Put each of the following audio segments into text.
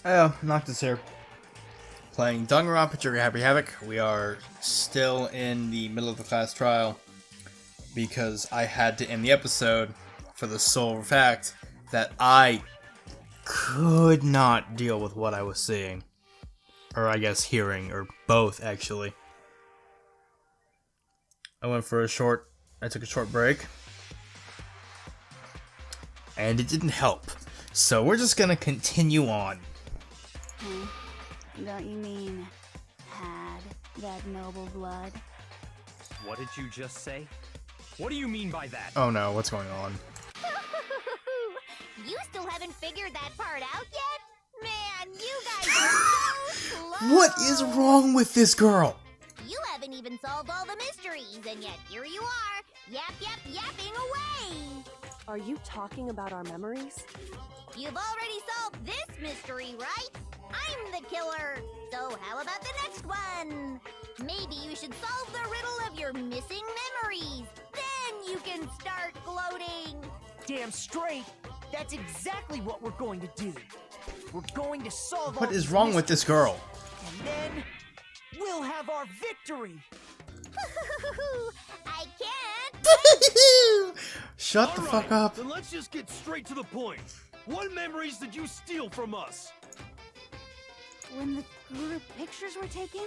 Hey, Noctus here. Playing Danganronpa, Trigger Happy Havoc. We are still in the middle of the class trial because I had to end the episode for the sole fact that I could not deal with what I was seeing. Or I guess hearing, or both actually. I took a short break. And it didn't help. So we're just gonna continue on. Don't you mean had that noble blood? What did you just say? What do you mean by that? Oh no, what's going on? You still haven't figured that part out yet? Man, you guys are so slow! What is wrong with this girl? You haven't even solved all the mysteries, and yet here you are, yapping away! Are you talking about our memories? You've already solved this mystery, right? I'm the killer! So how about the next one? Maybe you should solve the riddle of your missing memories. Then you can start gloating! Damn straight! That's exactly what we're going to do. We're going to solve all What is these wrong with this girl? And then we'll have our victory. I can't! Shut the fuck up. Then let's just get straight to the point. What memories did you steal from us? When the group pictures were taken,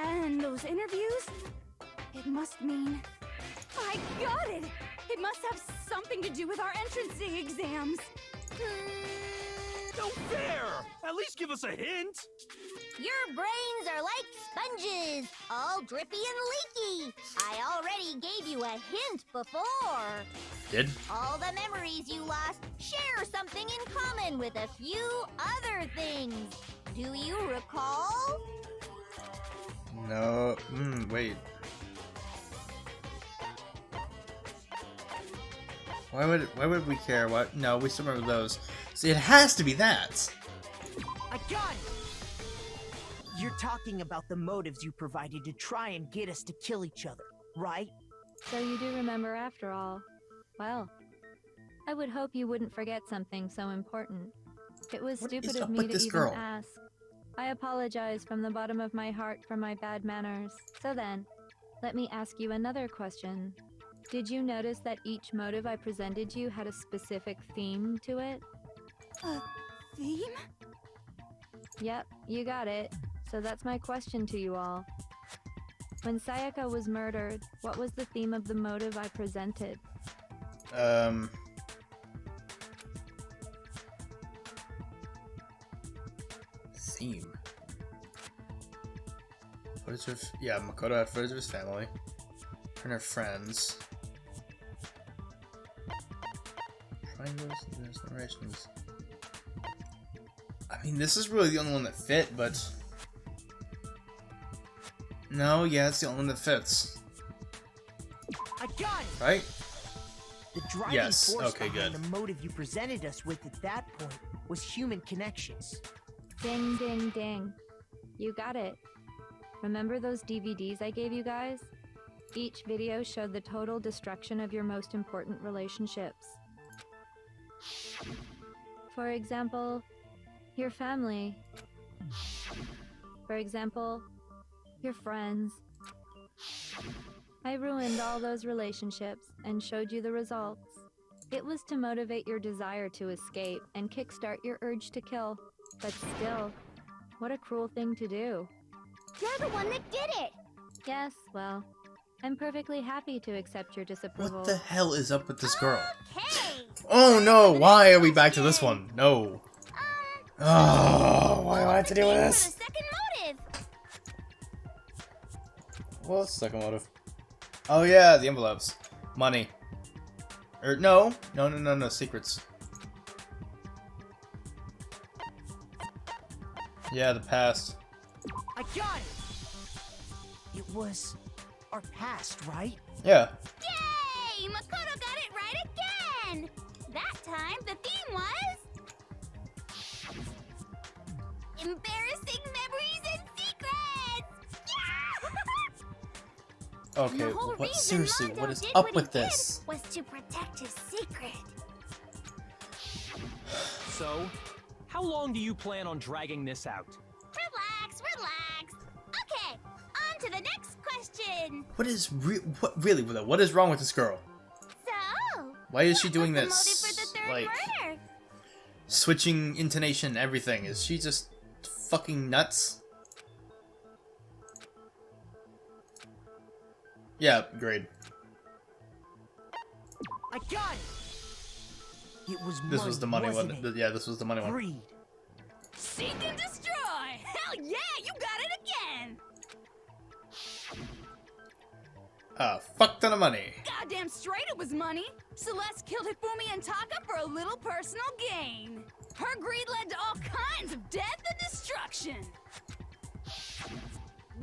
and those interviews, it must mean... I got it! It must have something to do with our entrancing exams. No fair! At least give us a hint! Your brains are like sponges, all drippy and leaky. I already gave you a hint before. Did? All the memories you lost share something in common with a few other things. Do you recall? No. Wait. Why would we care? What? No, we still remember those. See, it has to be that. I got it! You're talking about the motives you provided to try and get us to kill each other, right? So you do remember after all. Well, I would hope you wouldn't forget something so important. It was What stupid is of up me with to this even girl? ask. I apologize from the bottom of my heart for my bad manners. So then, let me ask you another question. Did you notice that each motive I presented you had a specific theme to it? A theme? Yep, you got it. So that's my question to you all. When Sayaka was murdered, what was the theme of the motive I presented? Theme. Footage of... Yeah, Makoto had footage of his family. And her friends. Triangles and there's narrations. I mean, this is really the only one that fit, but... No, yeah, it's the only one that fits. I got it! Right? The driving Yes, force okay, behind good. the motive you presented us with at that point was human connections. Ding, ding, ding. You got it. Remember those DVDs I gave you guys? Each video showed the total destruction of your most important relationships. For example, your family. For example, your friends. I ruined all those relationships and showed you the results. It was to motivate your desire to escape and kickstart your urge to kill. But still, what a cruel thing to do. You're the one that did it! Yes, well, I'm perfectly happy to accept your disapproval. What the hell is up with this girl? Okay! Oh no, why are we back to this one? No. Oh, why do I have to deal with For the this? second motive! What's the second motive? Oh yeah, the envelopes. Money. No, secrets. Yeah, the past. I got it! It was our past, right? Yeah. Yay! Makoto got it right again! That time, the theme was... embarrassing memories and secrets! Yeah! Okay, The whole what? reason Seriously, Mondo what is did up what with he did this? was to protect his secret. So, How long do you plan on dragging this out? Relax, relax. Okay, on to the next question. What is wrong with this girl? So, Why is she what doing was the this? motive for the third Like, murder? switching intonation and everything. Is she just fucking nuts? Yeah, grade. I got it! It was This was the money one. wasn't it? Yeah, this was the money one. Greed. Seek and destroy! Hell yeah, you got it again! Fuck ton of money. Goddamn straight it was money! Celeste killed Hifumi and Taka for a little personal gain. Her greed led to all kinds of death and destruction.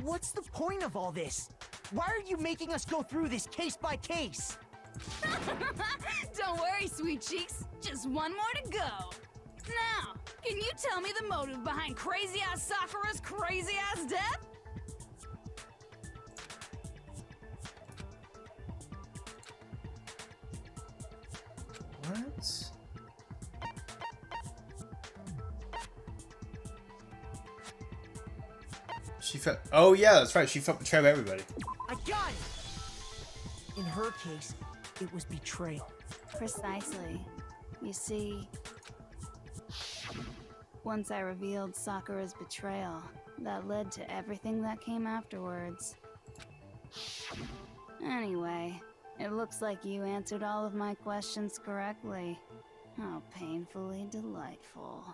What's the point of all this? Why are you making us go through this case by case? Don't worry, sweet cheeks. Just one more to go. Now, can you tell me the motive behind crazy-ass Sakura's crazy-ass death? What? She felt. Oh yeah, that's right. She felt betrayed by everybody. I got it! In her case, it was betrayal. Precisely. You see, once I revealed Sakura's betrayal, that led to everything that came afterwards. Anyway, it looks like you answered all of my questions correctly. How painfully delightful.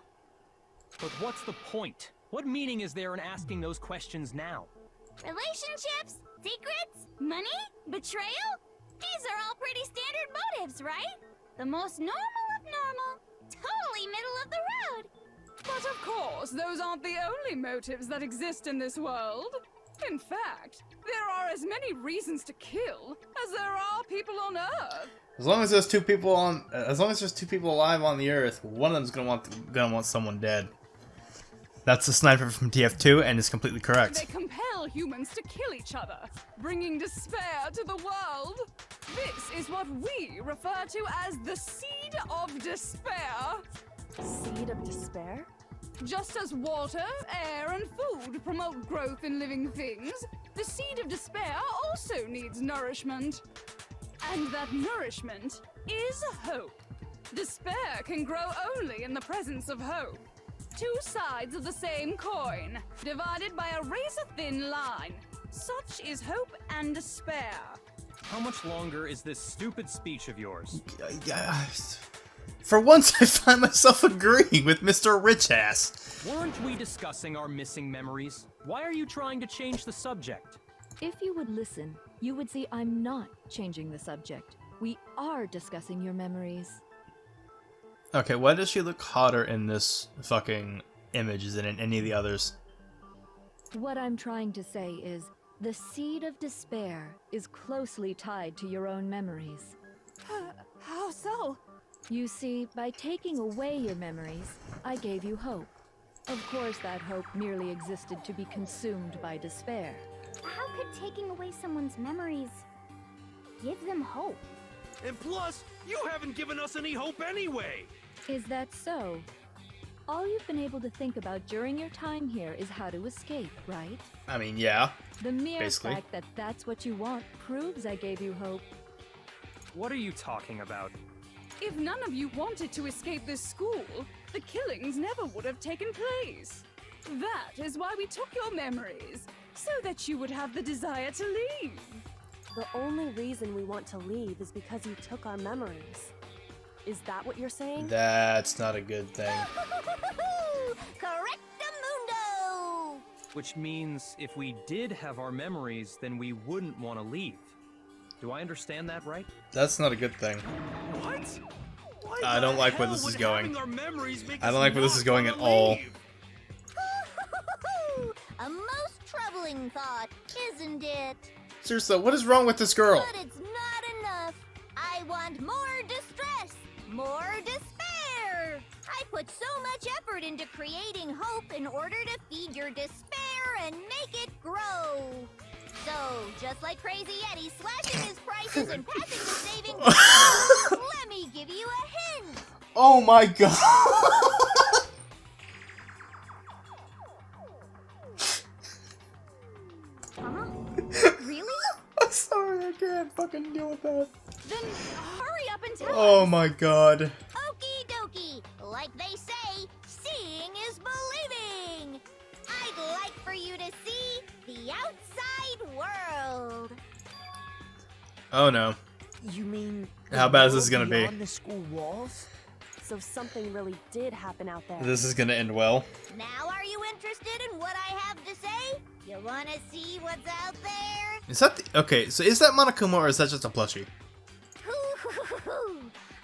But what's the point? What meaning is there in asking those questions now? Relationships? Secrets? Money? Betrayal? These are all pretty standard motives, right? The most normal of normal. Totally middle of the road. But of course, those aren't the only motives that exist in this world. In fact, there are as many reasons to kill as there are people on Earth. As long as there's two people alive on the Earth, one of them's gonna want someone dead. That's the sniper from TF2, and is completely correct. They compel humans to kill each other, bringing despair to the world. This is what we refer to as the seed of despair. Seed of despair? Just as water, air, and food promote growth in living things, the seed of despair also needs nourishment. And that nourishment is hope. Despair can grow only in the presence of hope. Two sides of the same coin, divided by a razor-thin line. Such is hope and despair. How much longer is this stupid speech of yours? For once, I find myself agreeing with Mr. Rich Ass. Weren't we discussing our missing memories? Why are you trying to change the subject? If you would listen, you would see I'm not changing the subject. We are discussing your memories. Okay, why does she look hotter in this fucking image than in any of the others? What I'm trying to say is, the seed of despair is closely tied to your own memories. How so? You see, by taking away your memories, I gave you hope. Of course, that hope merely existed to be consumed by despair. How could taking away someone's memories give them hope? And plus, you haven't given us any hope anyway! Is that so? All you've been able to think about during your time here is how to escape, right? I mean, yeah. The mere Basically. fact that that's what you want proves I gave you hope. What are you talking about? If none of you wanted to escape this school, the killings never would have taken place. That is why we took your memories, so that you would have the desire to leave. The only reason we want to leave is because you took our memories. Is that what you're saying? That's not a good thing. Correctamundo! Which means if we did have our memories, then we wouldn't want to leave. Do I understand that right? That's not a good thing. What? Why I the don't like where hell this is would going. having our memories make I don't us like where this not is going wanna at all. leave? A most troubling thought, isn't it? Seriously, what is wrong with this girl? But it's not enough. I want more distress, more despair. I put so much effort into creating hope in order to feed your despair and make it grow. So, just like Crazy Eddie slashing his prices and passing the savings, let me give you a hint. Oh my god! can't fucking deal with that. Then hurry up and tell Oh us. my god. Okie dokie. Like they say, seeing is believing. I'd like for you to see the outside world. Oh no. You mean How the bad is this world gonna be? beyond the school walls? So something really did happen out there. This is gonna end well. Now are you interested in what I have to say? You wanna see what's out there? Is that the, okay, so is that Monokuma or is that just a plushie?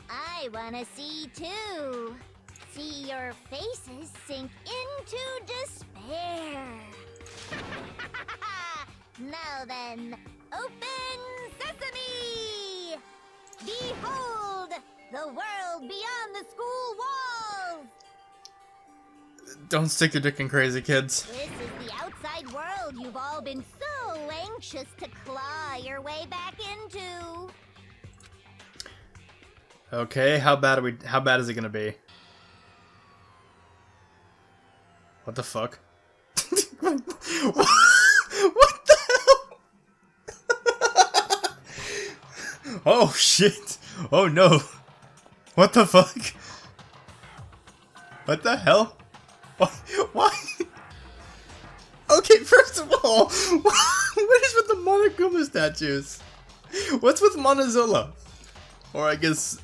I wanna see too. See your faces sink into despair. Now then, open sesame! Behold, the world beyond the school walls! Don't stick your dick in crazy, kids. This is the outside world you've all been so anxious to claw your way back into. Okay, how bad is it gonna be? What the fuck? What the hell? Oh shit! Oh no! What the fuck? What the hell? Why? Okay, first of all, what is with the Monokuma statues? What's with Monozola? Or I guess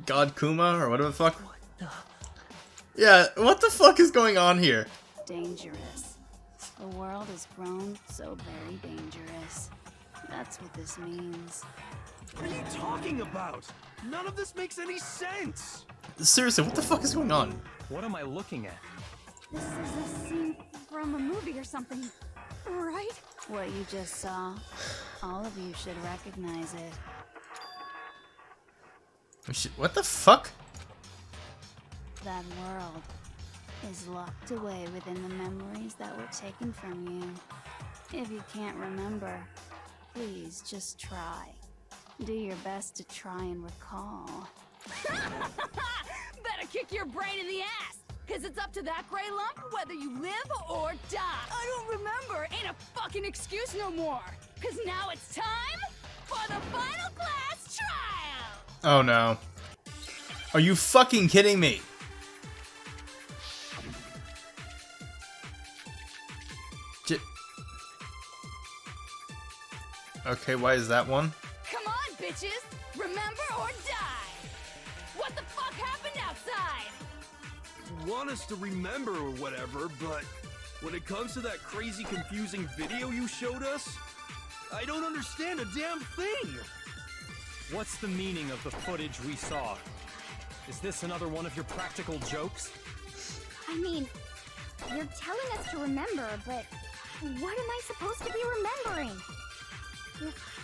God Kuma or whatever the fuck. Yeah, what the fuck is going on here? Dangerous. The world has grown so very dangerous. That's what this means. What are you talking about? None of this makes any sense. Seriously, what the fuck is going on? What am I looking at? This is a scene from a movie or something, right? What you just saw, all of you should recognize it. What the fuck? That world is locked away within the memories that were taken from you. If you can't remember, please just try. Do your best to try and recall. Better kick your brain in the ass, cause it's up to that gray lump whether you live or die. I don't remember, ain't a fucking excuse no more. Cause now it's time for the final class trial. Oh no. Are you fucking kidding me? Okay, why is that one? Come on, bitches, remember or die. What the fuck happened outside? You want us to remember or whatever, but when it comes to that crazy confusing video you showed us, I don't understand a damn thing. What's the meaning of the footage we saw? Is this another one of your practical jokes? I mean, you're telling us to remember, but what am I supposed to be remembering?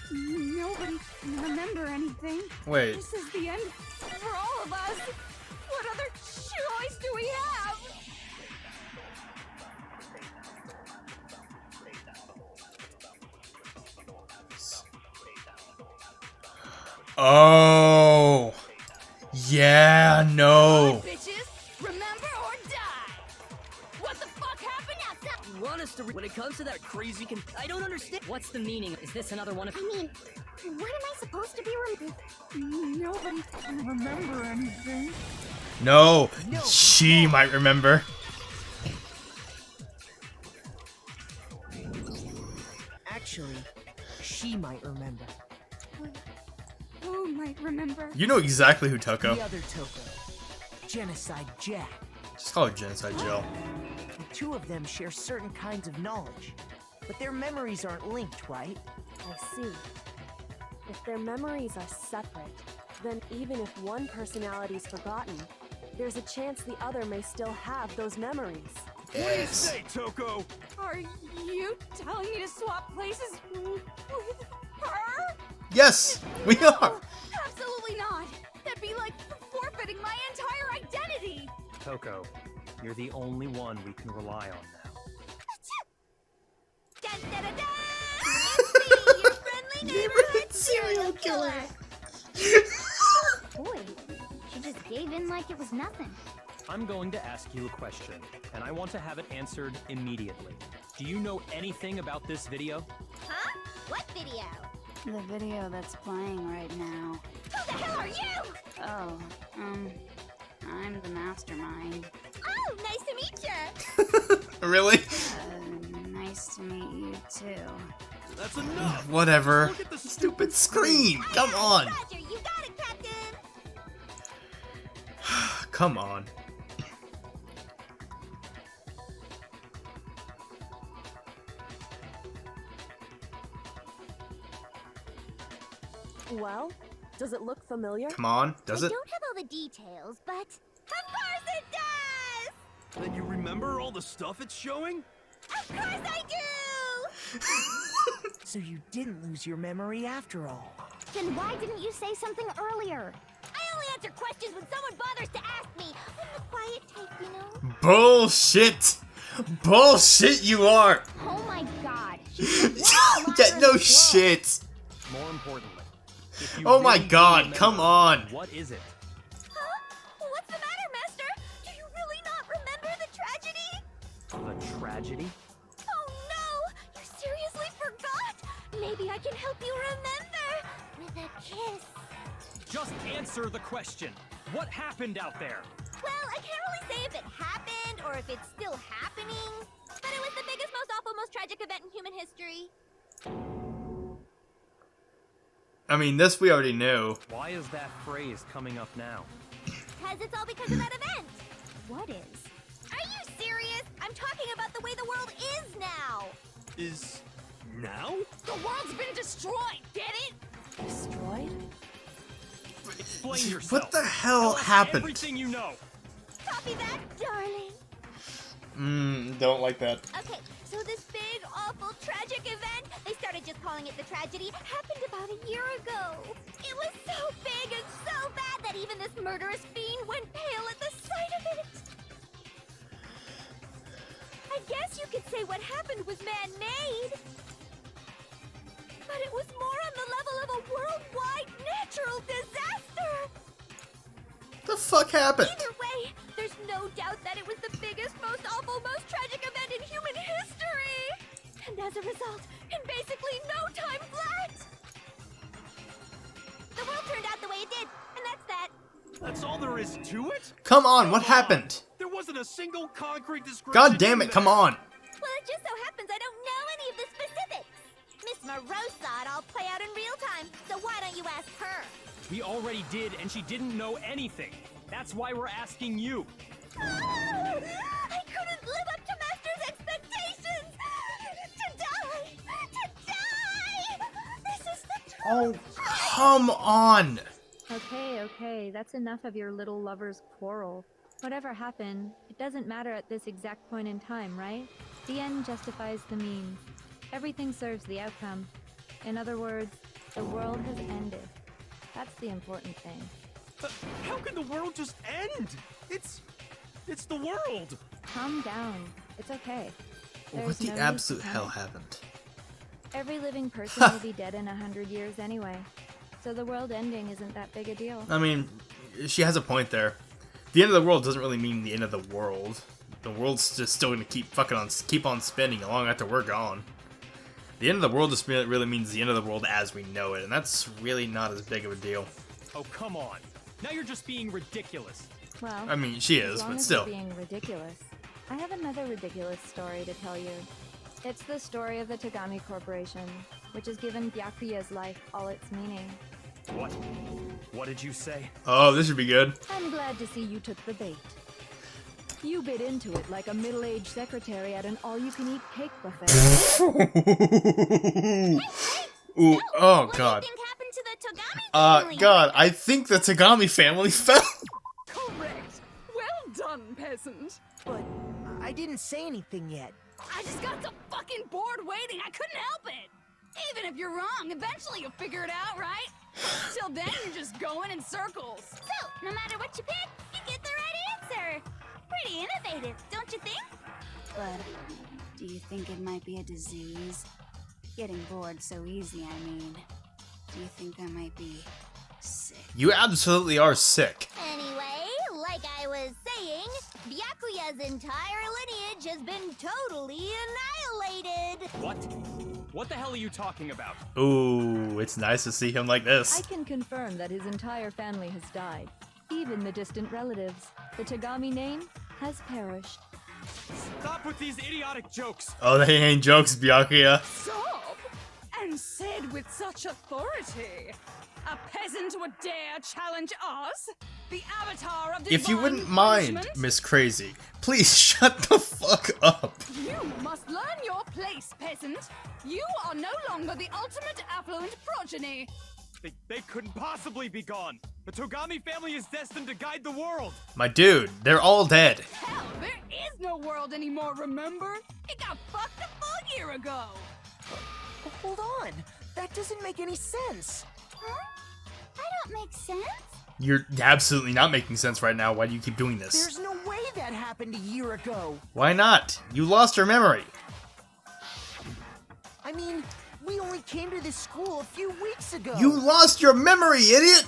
Nobody can remember anything. Wait. This is the end for all of us. What other choice do we have? Oh. Yeah, no. Bitches, remember or die. What the fuck happened outside? You want us to when it comes to that crazy I don't understand. What's the meaning? Is this another one of I mean, what am I supposed to be Nobody can remember anything. No. She might remember. Actually, she might remember. Who might remember? You know exactly who Toko. The other Toko. Genocide Jack. Just call her Genocide Jill. The two of them share certain kinds of knowledge, but their memories aren't linked, right? I see. If their memories are separate, then even if one personality's forgotten, there's a chance the other may still have those memories. What do you say, Toko? Are you telling me to swap places with her? Yes, we are. No, absolutely not. That'd be like forfeiting my entire identity. Toko, you're the only one we can rely on now. Dun, dun, dun, dun! It's me, your friendly neighborhood serial killer. Boy, she just gave in like it was nothing. I'm going to ask you a question, and I want to have it answered immediately. Do you know anything about this video? Huh? What video? The video that's playing right now. Who the hell are you? Oh, I'm the mastermind. Oh, nice to meet you. Really? Nice to meet you too. That's enough! Whatever. Look at the Stupid screen! Come on! Roger, you got it, Captain. Come on. Well, does it look familiar? Come on. Does I it? don't have all the details, but of course it does. Then you remember all the stuff it's showing? Of course I do. So you didn't lose your memory after all. Then why didn't you say something earlier? I only answer questions when someone bothers to ask me. I'm the quiet type, you know. Bullshit! Bullshit you are! Oh my god. Yeah, no shit! More importantly, if you Oh my really do god, remember, come on! What is it? Huh? What's the matter, Master? Do you really not remember the tragedy? The tragedy? Oh no! You seriously forgot? Maybe I can help you remember with a kiss. Just answer the question. What happened out there? Well, I can't really say if it happened or if it's still happening, but it was the biggest, most awful, most tragic event in human history. I mean, this we already knew. Why is that phrase coming up now? Because it's all because of that event. What is? Are you serious? I'm talking about the way the world is now. Is... now? The world's been destroyed, get it? Destroyed? Explain yourself. What the hell Tell us happened? everything you know. Copy that, darling. Don't like that. Okay, so this big, awful, tragic event, they started just calling it the tragedy, happened about a year ago. It was so big and so bad that even this murderous fiend went pale at the sight of it. I guess you could say what happened was man-made. But it was more on the level of a worldwide natural disaster. The fuck happened? Either way, there's no doubt that it was the biggest, most awful, most tragic event in human history. And as a result, in basically no time flat, the world turned out the way it did, and that's that. That's all there is to it? Come on, what happened? There wasn't a single concrete description. God damn in it, come there. on! Well, it just so happens I don't know any of the specifics. Miss Moreau saw it all play out in real time, so why don't you ask her? We already did, and she didn't know anything. That's why we're asking you. I couldn't live up to Master's expectations! To die! To die! This is the truth! Oh, come on! Okay, that's enough of your little lover's quarrel. Whatever happened, it doesn't matter at this exact point in time, right? The end justifies the means. Everything serves the outcome. In other words, the world has ended. That's the important thing. How can the world just end? It's the world. Calm down. It's okay. What There's the no need absolute to hell panic. happened? Every living person will be dead in 100 years anyway. So the world ending isn't that big a deal. I mean, she has a point there. The end of the world doesn't really mean the end of the world. The world's just still gonna keep on spinning long after we're gone. The end of the world just really means the end of the world as we know it, and that's really not as big of a deal. Oh, come on. Now you're just being ridiculous. Well, I mean, she as is, long but as still. you're being ridiculous. I have another ridiculous story to tell you. It's the story of the Tagami Corporation, which has given Byakuya's life all its meaning. What? What did you say? Oh, this should be good. I'm glad to see you took the bait. You bit into it like a middle-aged secretary at an all-you-can-eat cake buffet. Ooh, oh What god. do you think happened to the Togami family? God, I think the Tagami family fell. Correct. Well done, peasant. But I didn't say anything yet. I just got so fucking bored waiting, I couldn't help it. Even if you're wrong, eventually you'll figure it out, right? Till then, you're just going in circles. So, no matter what you pick, you get the right answer. Pretty innovative, don't you think? But do you think it might be a disease? Getting bored so easy, I mean. Do you think I might be sick? You absolutely are sick. Anyway, like I was saying, saying, Byakuya's entire lineage has been totally annihilated. What? What the hell are you talking about? Ooh, it's nice to see him like I this. can confirm that his entire family has died. Even the distant relatives. The Tagami name has perished. Stop with these idiotic jokes! Oh, they ain't jokes, Byakuya. Stop! And said with such authority. A peasant would dare challenge us? The avatar of If you divine wouldn't mind, punishment? Miss Crazy, please shut the fuck up. You must learn your place, peasant. You are no longer the ultimate affluent progeny. They couldn't possibly be gone! The Togami family is destined to guide the world! My dude, they're all dead. Hell, there is no world anymore, remember? It got fucked a full year ago. Hold on. That doesn't make any sense. Huh? I don't make sense. You're absolutely not making sense right now. Why do you keep doing this? There's no way that happened a year ago. Why not? You lost your memory. I mean, we only came to this school a few weeks ago. You lost your memory, idiot!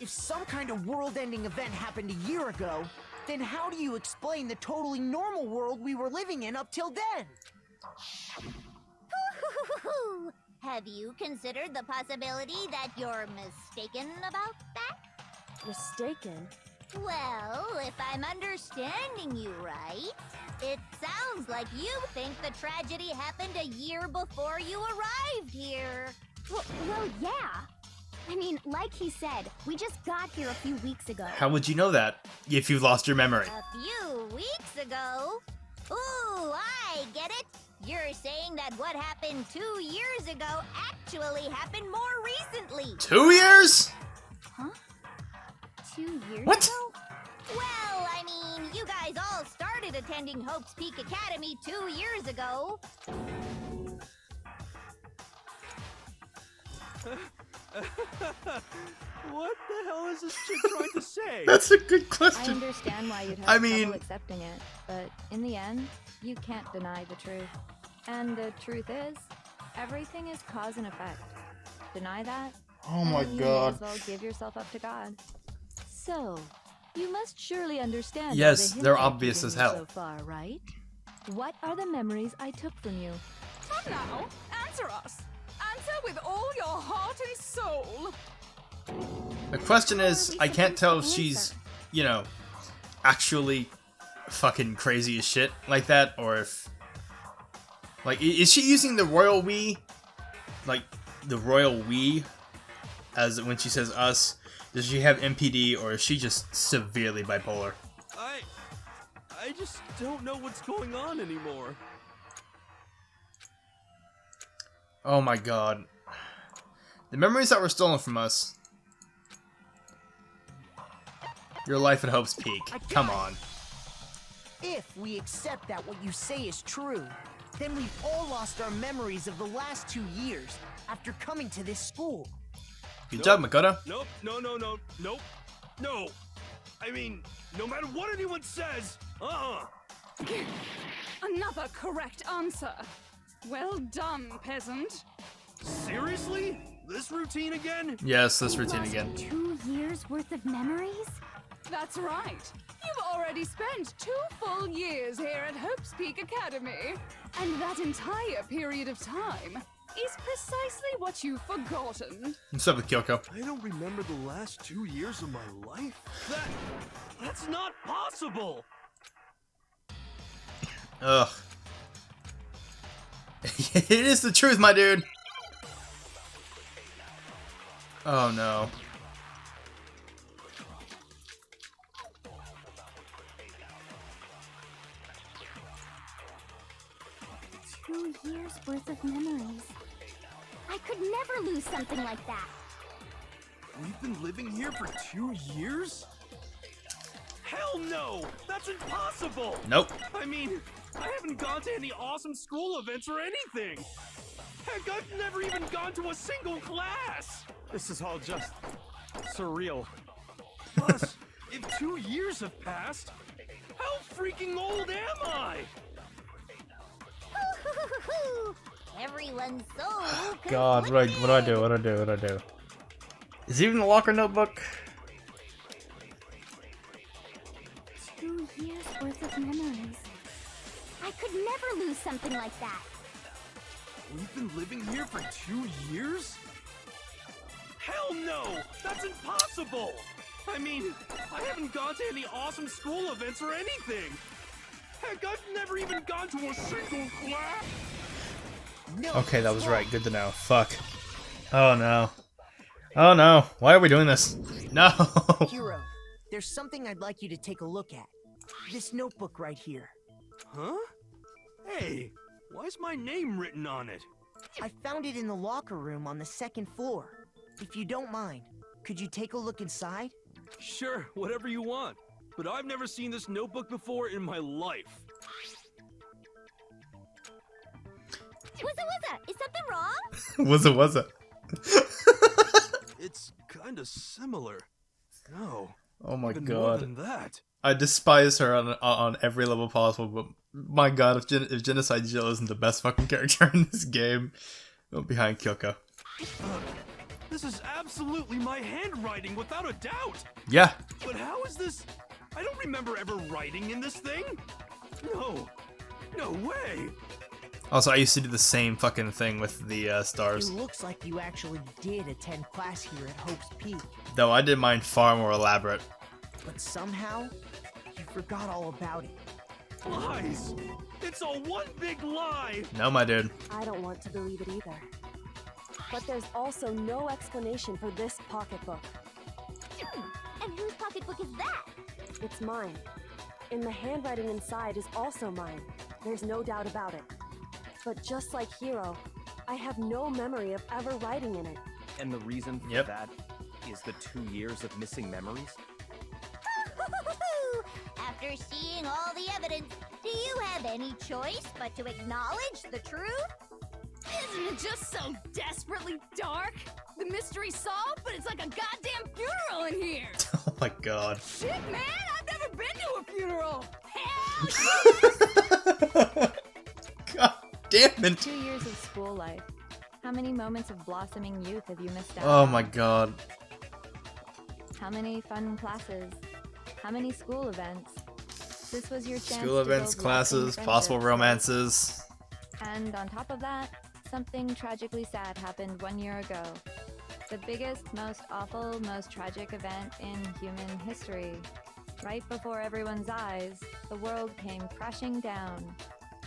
If some kind of world-ending event happened a year ago, then how do you explain the totally normal world we were living in up till then? Have you considered the possibility that you're mistaken about that? Mistaken? Well, if I'm understanding you right, it sounds like you think the tragedy happened a year before you arrived here. Well, yeah. I mean, like he said, we just got here a few weeks ago. How would you know that if you lost your memory? A few weeks ago? Ooh, I get it. You're saying that what happened 2 years ago actually happened more recently. 2 years? Huh? 2 years What? ago? Well, I mean, you guys all started attending Hope's Peak Academy 2 years ago. What the hell is this chick trying to say? That's a good I question. understand why you'd have I mean- trouble accepting it, but in the end, you can't deny the truth. And the truth is, everything is cause and effect. Deny that? Oh my and you may god. as well give yourself up to God. So, you must surely understand. Yes, the hints they're I've obvious given as you hell. So far, right? What are the memories I took from you? Come now, answer us. Answer with all your heart and soul. The question is, How are we I can't tell if supposed to she's, answer? you know, actually fucking crazy as shit like that, or if... Like, is she using the royal we? Like, the royal we? As when she says us? Does she have MPD, or is she just severely bipolar? I just don't know what's going on anymore. Oh my god. The memories that were stolen from us. Your life at Hope's Peak. Come on. If we accept that what you say is true, then we've all lost our memories of the last 2 years after coming to this school. Good job, Makoto. Nope, nope, no. I mean, no matter what anyone says, Another correct answer. Well done, peasant. Seriously? This routine again? Yes, this routine again. 2 years worth of memories? That's right. You've already spent 2 full years here at Hope's Peak Academy. And that entire period of time is precisely what you've forgotten. What's up with Kyoko? I don't remember the last 2 years of my life. That's not possible! Ugh. It is the truth, my dude. Oh no. Two years worth of memories. I could never lose something like that. We've been living here for 2 years? Hell no! That's impossible! Nope. I mean, I haven't gone to any awesome school events or anything! Heck, I've never even gone to a single class! This is all just surreal. Plus, if 2 years have passed, how freaking old am I? Everyone's so God, what do I do? Is it even the locker notebook? years worth of memories. I could never lose something like that. We've been living here for 2 years? Hell no! That's impossible! I mean, I haven't gone to any awesome school events or anything! Heck, I've never even gone to a single class! No, Okay, that was right. Good to know. Fuck. Oh no. Oh no. Why are we doing this? No. Hero, there's something I'd like you to take a look at. This notebook right here. Huh? Hey, why is my name written on it? I found it in the locker room on the 2nd floor. If you don't mind, could you take a look inside? Sure, whatever you want. But I've never seen this notebook before in my life. Wuzza, is something wrong? Was it? It's kinda similar. No. Oh my even more god. than that. I despise her on every level possible, but my god, if Genocide Jill isn't the best fucking character in this game, behind Kyoko. This is absolutely my handwriting, without a doubt! Yeah. But how is this? I don't remember ever writing in this thing! No. No way! Also, I used to do the same fucking thing with the stars. It looks like you actually did attend class here at Hope's Peak. Though I did mine far more elaborate. But somehow, you forgot all about it. Lies! It's all one big lie! No, my dude. I don't want to believe it either. But there's also no explanation for this pocketbook. And whose pocketbook is that? It's mine. And the handwriting inside is also mine. There's no doubt about it. But just like Hiro, I have no memory of ever writing in it. And the reason for Yep. that is the 2 years of missing memories? After seeing all the evidence, do you have any choice but to acknowledge the truth? Isn't it just so desperately dark? The mystery's solved, but it's like a goddamn funeral in here! Oh my god. Shit, man! I've never been to a funeral! Hell God damn it. 2 years of school life. How many moments of blossoming youth have you missed out Oh on? my god. How many fun classes? How many school events? This was your chance School to events, build lasting classes, possible friendships. romances. And on top of that, something tragically sad happened 1 year ago. The biggest, most awful, most tragic event in human history. Right before everyone's eyes, the world came crashing down.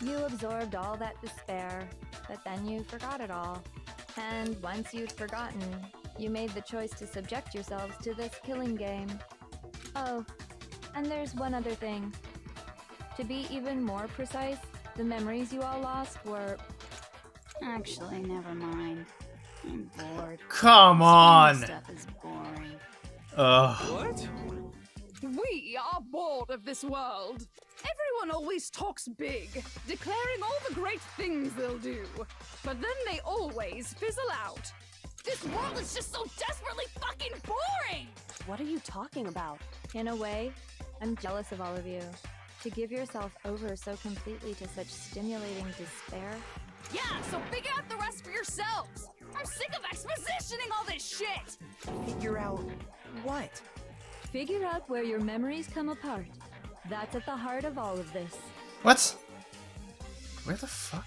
You absorbed all that despair, but then you forgot it all. And once you'd forgotten, you made the choice to subject yourselves to this killing game. Oh, and there's one other thing. To be even more precise, the memories you all lost were... Actually, never mind. I'm bored. Come on! This stuff is boring. Ugh. What? We are bored of this world. Everyone always talks big, declaring all the great things they'll do. But then they always fizzle out. This world is just so desperately fucking boring! What are you talking about? In a way, I'm jealous of all of you. To give yourself over so completely to such stimulating despair. Yeah, so figure out the rest for yourselves! I'm sick of expositioning all this shit! Figure out what? Figure out where your memories come apart. That's at the heart of all of this. What? Where the fuck?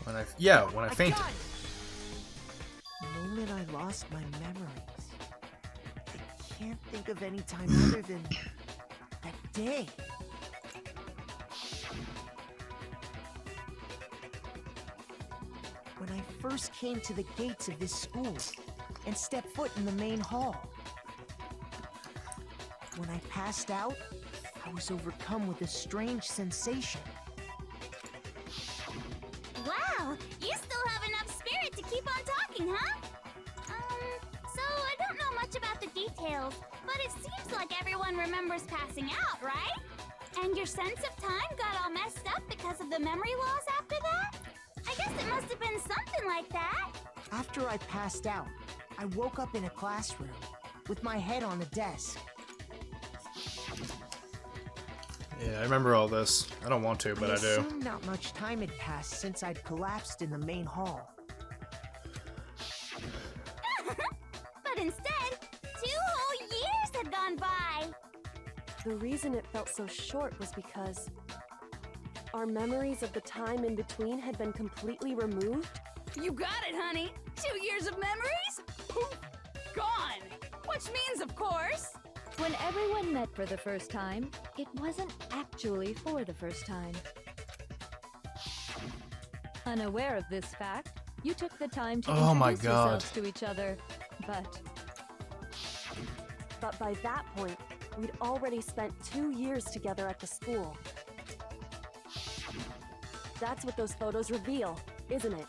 When I fainted. got it! The moment I lost my memories. I can't think of any time other than that day. When I first came to the gates of this school and stepped foot in the main hall. When I passed out, I was overcome with a strange sensation. Wow, you still have enough spirit to keep on talking, huh? So I don't know much about the details, but it seems like everyone remembers passing out, right? And your sense of time got all messed up because of the memory loss after that? I guess it must have been something like that. After I passed out, I woke up in a classroom with my head on a desk. Yeah, I remember all this. I don't want to, but I do. assume not much time had passed since I'd collapsed in the main hall. But But instead, 2 whole years had gone by. The reason it felt so short was because our memories of the time in between had been completely removed. You got it, honey. 2 years of memories? Poof, gone. Which means, of course, When everyone met for the first time, it wasn't actually for the first time. Unaware of this fact, you took the time to Oh my introduce God. yourselves to each other, but by that point, we'd already spent 2 years together at the school. That's what those photos reveal, isn't it?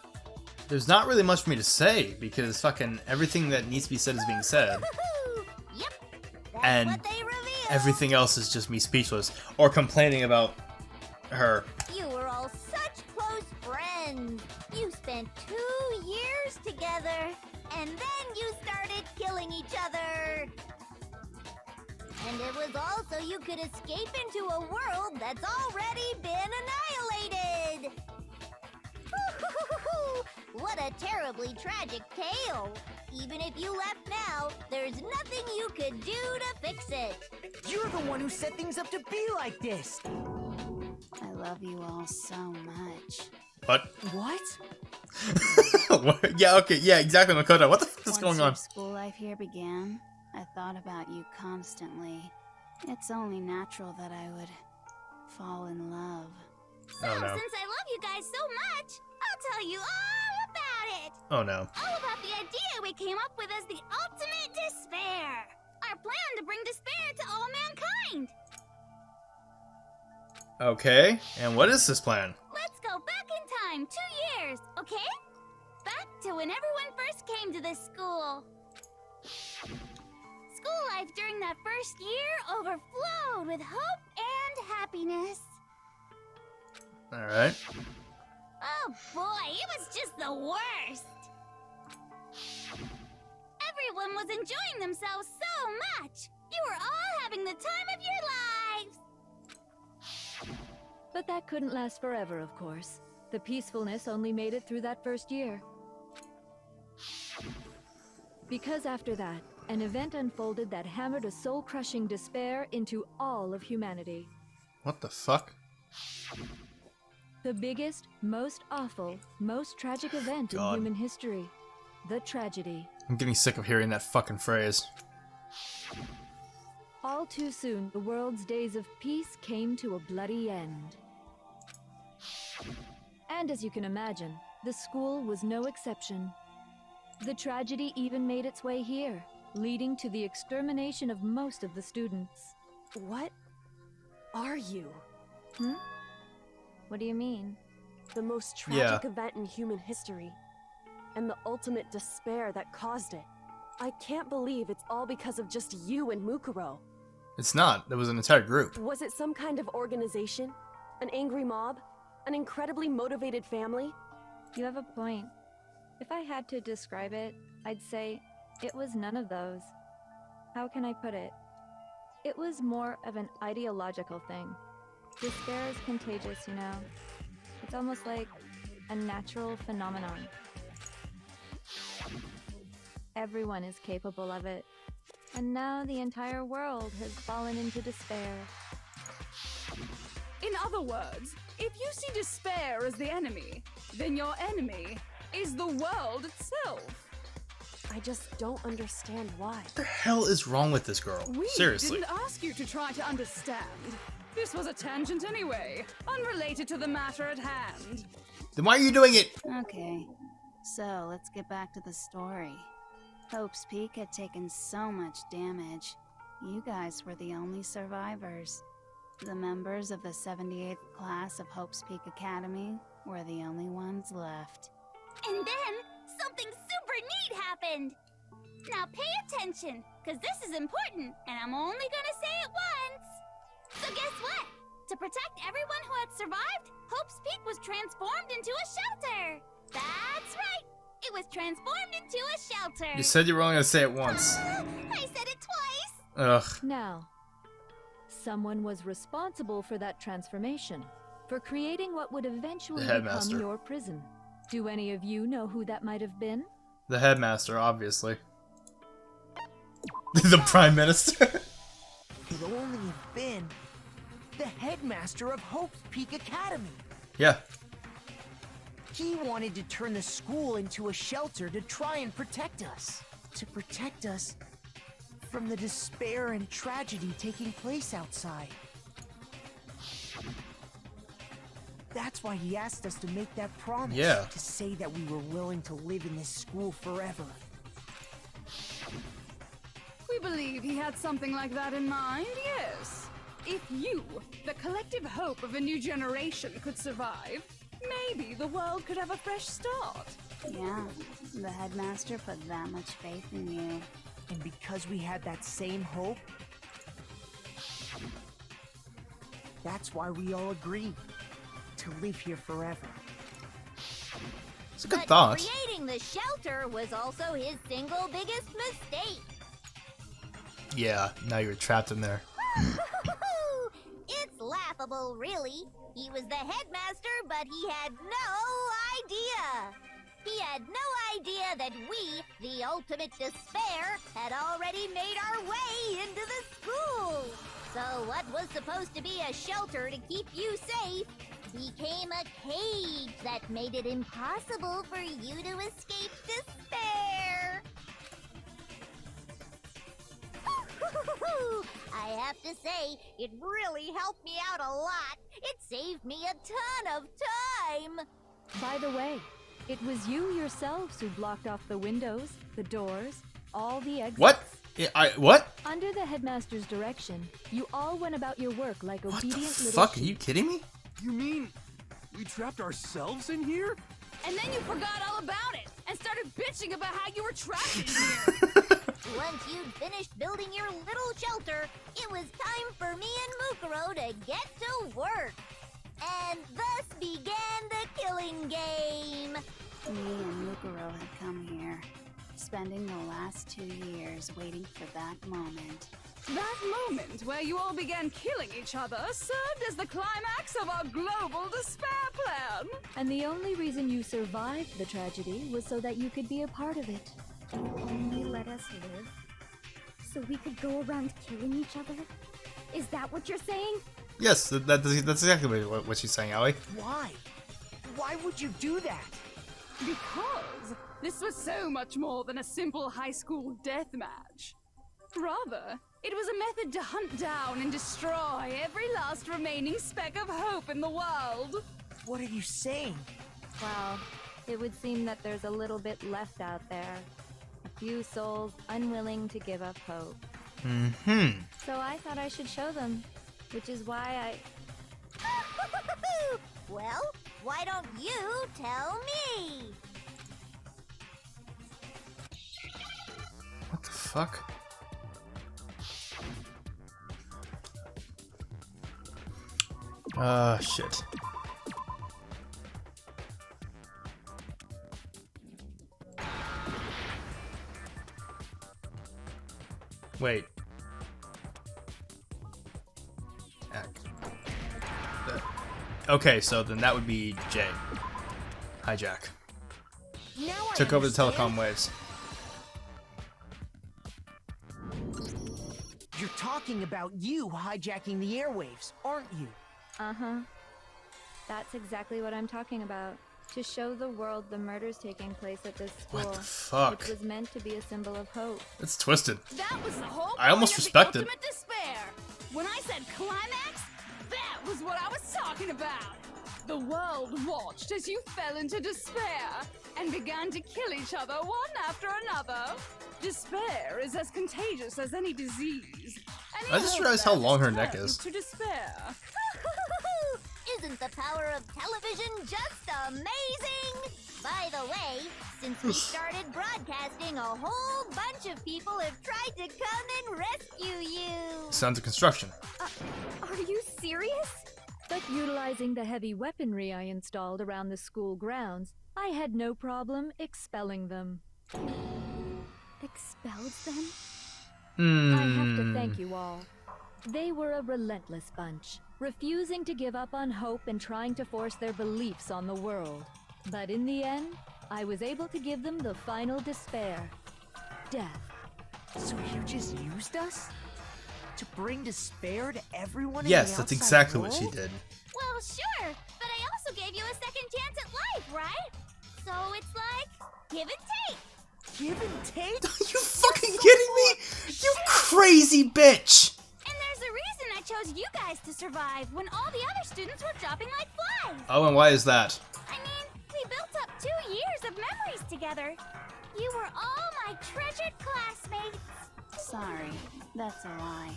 There's not really much for me to say because fucking everything that needs to be said is being said. Yep, that's And what they reveal. Everything else is just me speechless or complaining about her. You were all such close friends. You spent 2 years together, and then you started killing each other. And it was all so you could escape into a world that's already been annihilated. What a terribly tragic tale. Even if you left now, there's nothing you could do to fix it. You're the one who set things up to be like this. I love you all so much. What? What? What? Yeah, okay, yeah, exactly, Makoto. What the fuck is Once going your on? school life here began, I thought about you constantly. It's only natural that I would fall in love. So, Oh no. since I love you guys so much, I'll tell you all about it. Oh no. All about the idea we came up with as the ultimate despair. Our plan to bring despair to all mankind. Okay, and what is this plan? Let's go back in time 2 years, okay? Back to when everyone first came to this school. School life during that first year overflowed with hope and happiness. Alright. Oh boy, it was just the worst. Everyone was enjoying themselves so much. You were all having the time of your lives. But that couldn't last forever, of course. The peacefulness only made it through that first year. Because after that, an event unfolded that hammered a soul-crushing despair into all of humanity. What the fuck? The biggest, most awful, most tragic event in God. human history. The tragedy. I'm getting sick of hearing that fucking phrase. All too soon, the world's days of peace came to a bloody end. And as you can imagine, the school was no exception. The tragedy even made its way here, leading to the extermination of most of the students. What are you? Hmm? What do you mean? The most tragic event in human history. And the ultimate despair that caused it. I can't believe it's all because of just you and Mukuro. It's not. There was an entire group. Was it some kind of organization? An angry mob? An incredibly motivated family? You have a point. If I had to describe it, I'd say it was none of those. How can I put it? It was more of an ideological thing. Despair is contagious, you know. It's almost like a natural phenomenon. Everyone is capable of it. And now the entire world has fallen into despair. in other words, if you see despair as the enemy, then your enemy is the world itself. I just don't understand why. What the hell is wrong with this girl? We Seriously. didn't ask you to try to understand. This was a tangent anyway, unrelated to the matter at hand. Then why are you doing it? Okay, so let's get back to the story. Hope's Peak had taken so much damage. You guys were the only survivors. The members of the 78th class of Hope's Peak Academy were the only ones left. And then, something super neat happened! Now pay attention, because this is important, and I'm only gonna say it once! So guess what? To protect everyone who had survived, Hope's Peak was transformed into a shelter! That's right! It was transformed into a shelter! You said you were only gonna say it once. I said it twice! Ugh. Now, someone was responsible for that transformation, for creating what would eventually The become headmaster. your prison. Do any of you know who that might have been? The headmaster, obviously. The Prime Minister? Could only have been the headmaster of Hope's Peak Academy. Yeah. He wanted to turn the school into a shelter to try and protect us. To protect us from the despair and tragedy taking place outside. That's why he asked us to make that promise. Yeah. To say that we were willing to live in this school forever. We believe he had something like that in mind, yes. If you, the collective hope of a new generation, could survive, maybe the world could have a fresh start. Yeah, the headmaster put that much faith in you. And because we had that same hope, that's why we all agreed to live here forever. It's a good But thought. creating the shelter was also his single biggest mistake. Yeah, now you're trapped in there. It's laughable, really. He was the headmaster, but he had no idea. He had no idea that we, the ultimate despair, had already made our way into the school. So what was supposed to be a shelter to keep you safe became a cage that made it impossible for you to escape despair. I have to say, it really helped me out a lot. It saved me a ton of time. By the way, it was you yourselves who blocked off the windows, the doors, all the exits. What? What? Under the headmaster's direction, you all went about your work like What the obedient little fuck? Are sheep. you kidding me? You mean we trapped ourselves in here? And then you forgot all about it and started bitching about how you were trapped in here. Once you'd finished building your little shelter, it was time for me and Mukuro to get to work. And thus began the killing game. Me and Mukuro had come here, spending the last 2 years waiting for that moment. That moment where you all began killing each other served as the climax of our global despair plan. And the only reason you survived the tragedy was so that you could be a part of it. Only let us live, so we could go around killing each other? Is that what you're saying? Yes, that's exactly what she's saying, Aoi. Why? Why would you do that? Because this was so much more than a simple high school death match. Rather, it was a method to hunt down and destroy every last remaining speck of hope in the world. What are you saying? Well, it would seem that there's a little bit left out there. A few souls unwilling to give up hope. Mm-hmm. So I thought I should show them, which is why Well, why don't you tell me? What the fuck? Shit. Wait. Okay, so then that would be Jay. Hijack. Now I Took over the understand. telecom waves. You're talking about you hijacking the airwaves, aren't you? Uh-huh. That's exactly what I'm talking about. To show the world the murders taking place at this school. What the fuck? Which was meant to be a symbol of hope. It's twisted. That was the whole I almost point of respect the it. ultimate despair. When I said climax, that was what I was talking about. The world watched as you fell into despair and began to kill each other one after another. Despair is as contagious as any disease. Any I just hope realized how that long her neck turns is. To despair. Isn't the power of television just amazing? By the way, since we started broadcasting, a whole bunch of people have tried to come and rescue you. Sounds of construction. Are you serious? But utilizing the heavy weaponry I installed around the school grounds, I had no problem expelling them. Expelled them? I have to thank you all. They were a relentless bunch, refusing to give up on hope and trying to force their beliefs on the world. But in the end, I was able to give them the final despair. Death. So you just used us? To bring despair to everyone Yes, in the that's outside exactly world? what she did. Well, sure, but I also gave you a second chance at life, right? So it's like, give and take. Give and take? Are you fucking kidding me? You crazy bitch! And there's a reason I chose you guys to survive when all the other students were dropping like flies. Oh, and why is that? I mean, we built up 2 years of memories together. You were all my treasured classmates. Sorry, that's a lie.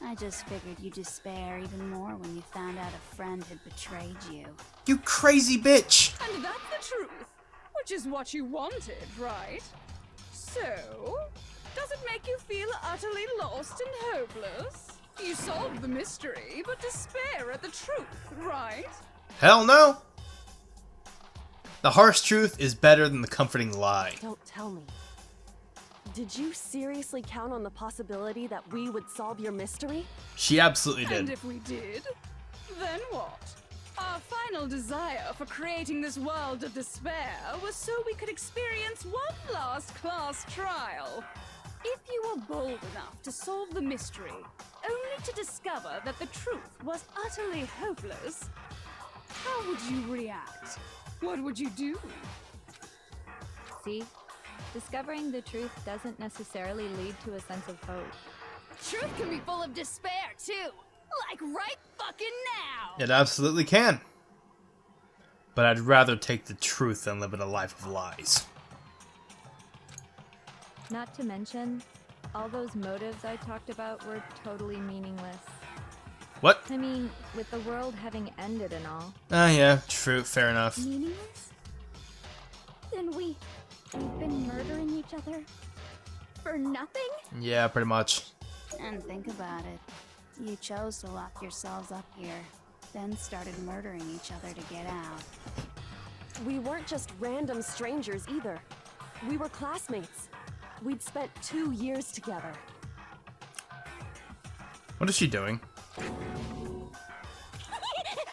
I just figured you'd despair even more when you found out a friend had betrayed you. You crazy bitch! And that's the truth, which is what you wanted, right? So, does it make you feel utterly lost and hopeless? You solved the mystery, but despair at the truth, right? Hell no! The harsh truth is better than the comforting lie. Don't tell me. Did you seriously count on the possibility that we would solve your mystery? She absolutely And did. if we did, then what? Our final desire for creating this world of despair was so we could experience one last class trial. If you were bold enough to solve the mystery, only to discover that the truth was utterly hopeless, how would you react? What would you do? See? Discovering the truth doesn't necessarily lead to a sense of hope. Truth can be full of despair, too. Like right fucking now! It absolutely can. But I'd rather take the truth than live in a life of lies. Not to mention, all those motives I talked about were totally meaningless. What? I mean, with the world having ended and all. Ah, yeah, true, fair enough. Meaningless? Then we've been murdering each other for nothing? Yeah, pretty much. And think about it. You chose to lock yourselves up here, then started murdering each other to get out. We weren't just random strangers either. We were classmates. We'd spent 2 years together. What is she doing?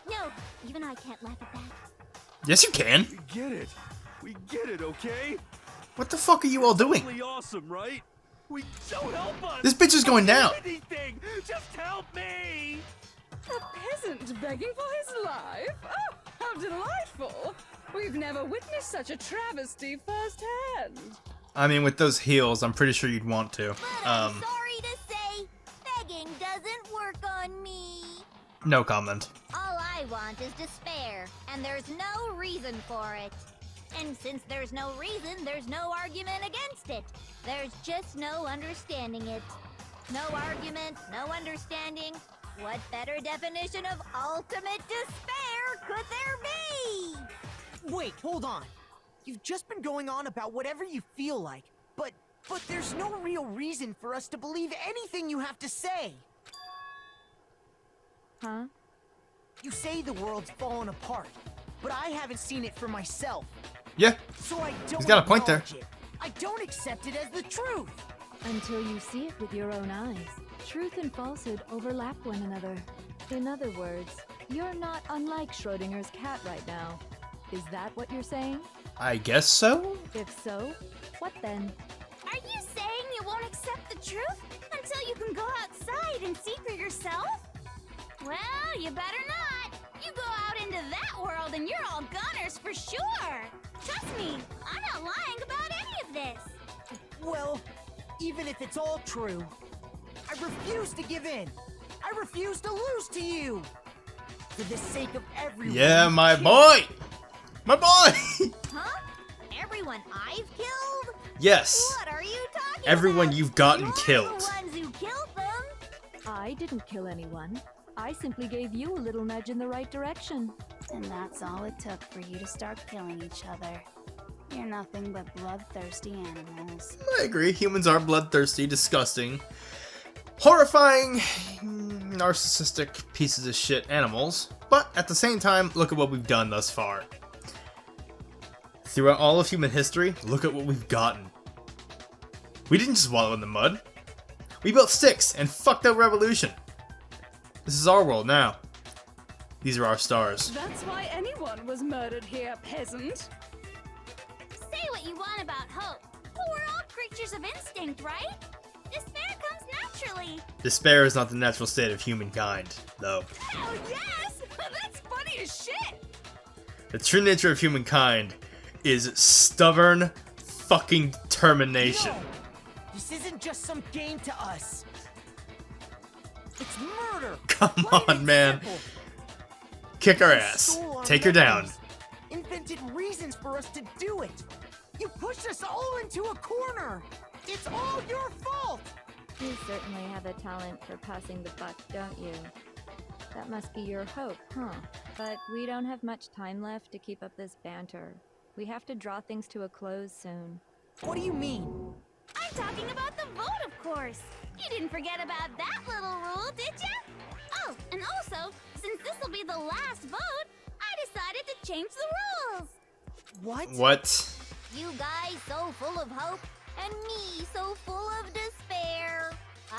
No, even I can't laugh at that. Yes, you can. We get it. We get it, okay? What the fuck are you all doing? Totally awesome, right? So help us! This bitch is going down. Anything! Just help me! A peasant begging for his life? Oh, how delightful! We've never witnessed such a travesty firsthand. I mean, with those heels, I'm pretty sure you'd want to. But I'm sorry to say, begging doesn't work on me. No comment. All I want is despair, and there's no reason for it. And since there's no reason, there's no argument against it. There's just no understanding it. No argument, no understanding. What better definition of ultimate despair could there be? Wait, hold on. You've just been going on about whatever you feel like, but there's no real reason for us to believe anything you have to say. Huh? You say the world's fallen apart, but I haven't seen it for myself. Yeah. So I don't He's got a point there. acknowledge it. I don't accept it as the truth. Until you see it with your own eyes. Truth and falsehood overlap one another. In other words, you're not unlike Schrodinger's cat right now. Is that what you're saying? I guess so? If so, what then? Are you saying you won't accept the truth until you can go outside and see for yourself? Well, you better not. You go out into that world and you're all goners for sure. Trust me, I'm not lying about any of this. Well, even if it's all true, I refuse to give in. I refuse to lose to you. For the sake of everyone. Yeah, my boy! My boy! Huh? Everyone I've killed? Yes. What are you talking Everyone about? you've gotten You're killed. the ones who killed them. I didn't kill anyone. I simply gave you a little nudge in the right direction. And that's all it took for you to start killing each other. You're nothing but bloodthirsty animals. I agree. Humans are bloodthirsty, disgusting, horrifying, narcissistic pieces of shit animals. But at the same time, look at what we've done thus far. Throughout all of human history, look at what we've gotten. We didn't just wallow in the mud. We built sticks and fucked up revolution. This is our world now. These are our stars. That's why anyone was murdered here, peasant. Say what you want about hope, but we're all creatures of instinct, right? naturally. Despair is not the natural state of humankind, though. Hell yes! That's funny as shit! The true nature of humankind is stubborn fucking determination. No! This isn't just some game to us. It's murder! Come Plain on, and man. simple. Kick her You ass. stole our Take her down. memories, invented reasons for us to do it. You pushed us all into a corner. It's all your fault. You certainly have a talent for passing the buck, don't you? That must be your hope, huh? But we don't have much time left to keep up this banter. We have to draw things to a close soon. What do you mean? I'm talking about the vote, of course. You didn't forget about that little rule, did ya? Oh, and also, since this will be the last vote, I decided to change the rules. What? What? You guys so full of hope, and me so full of despair.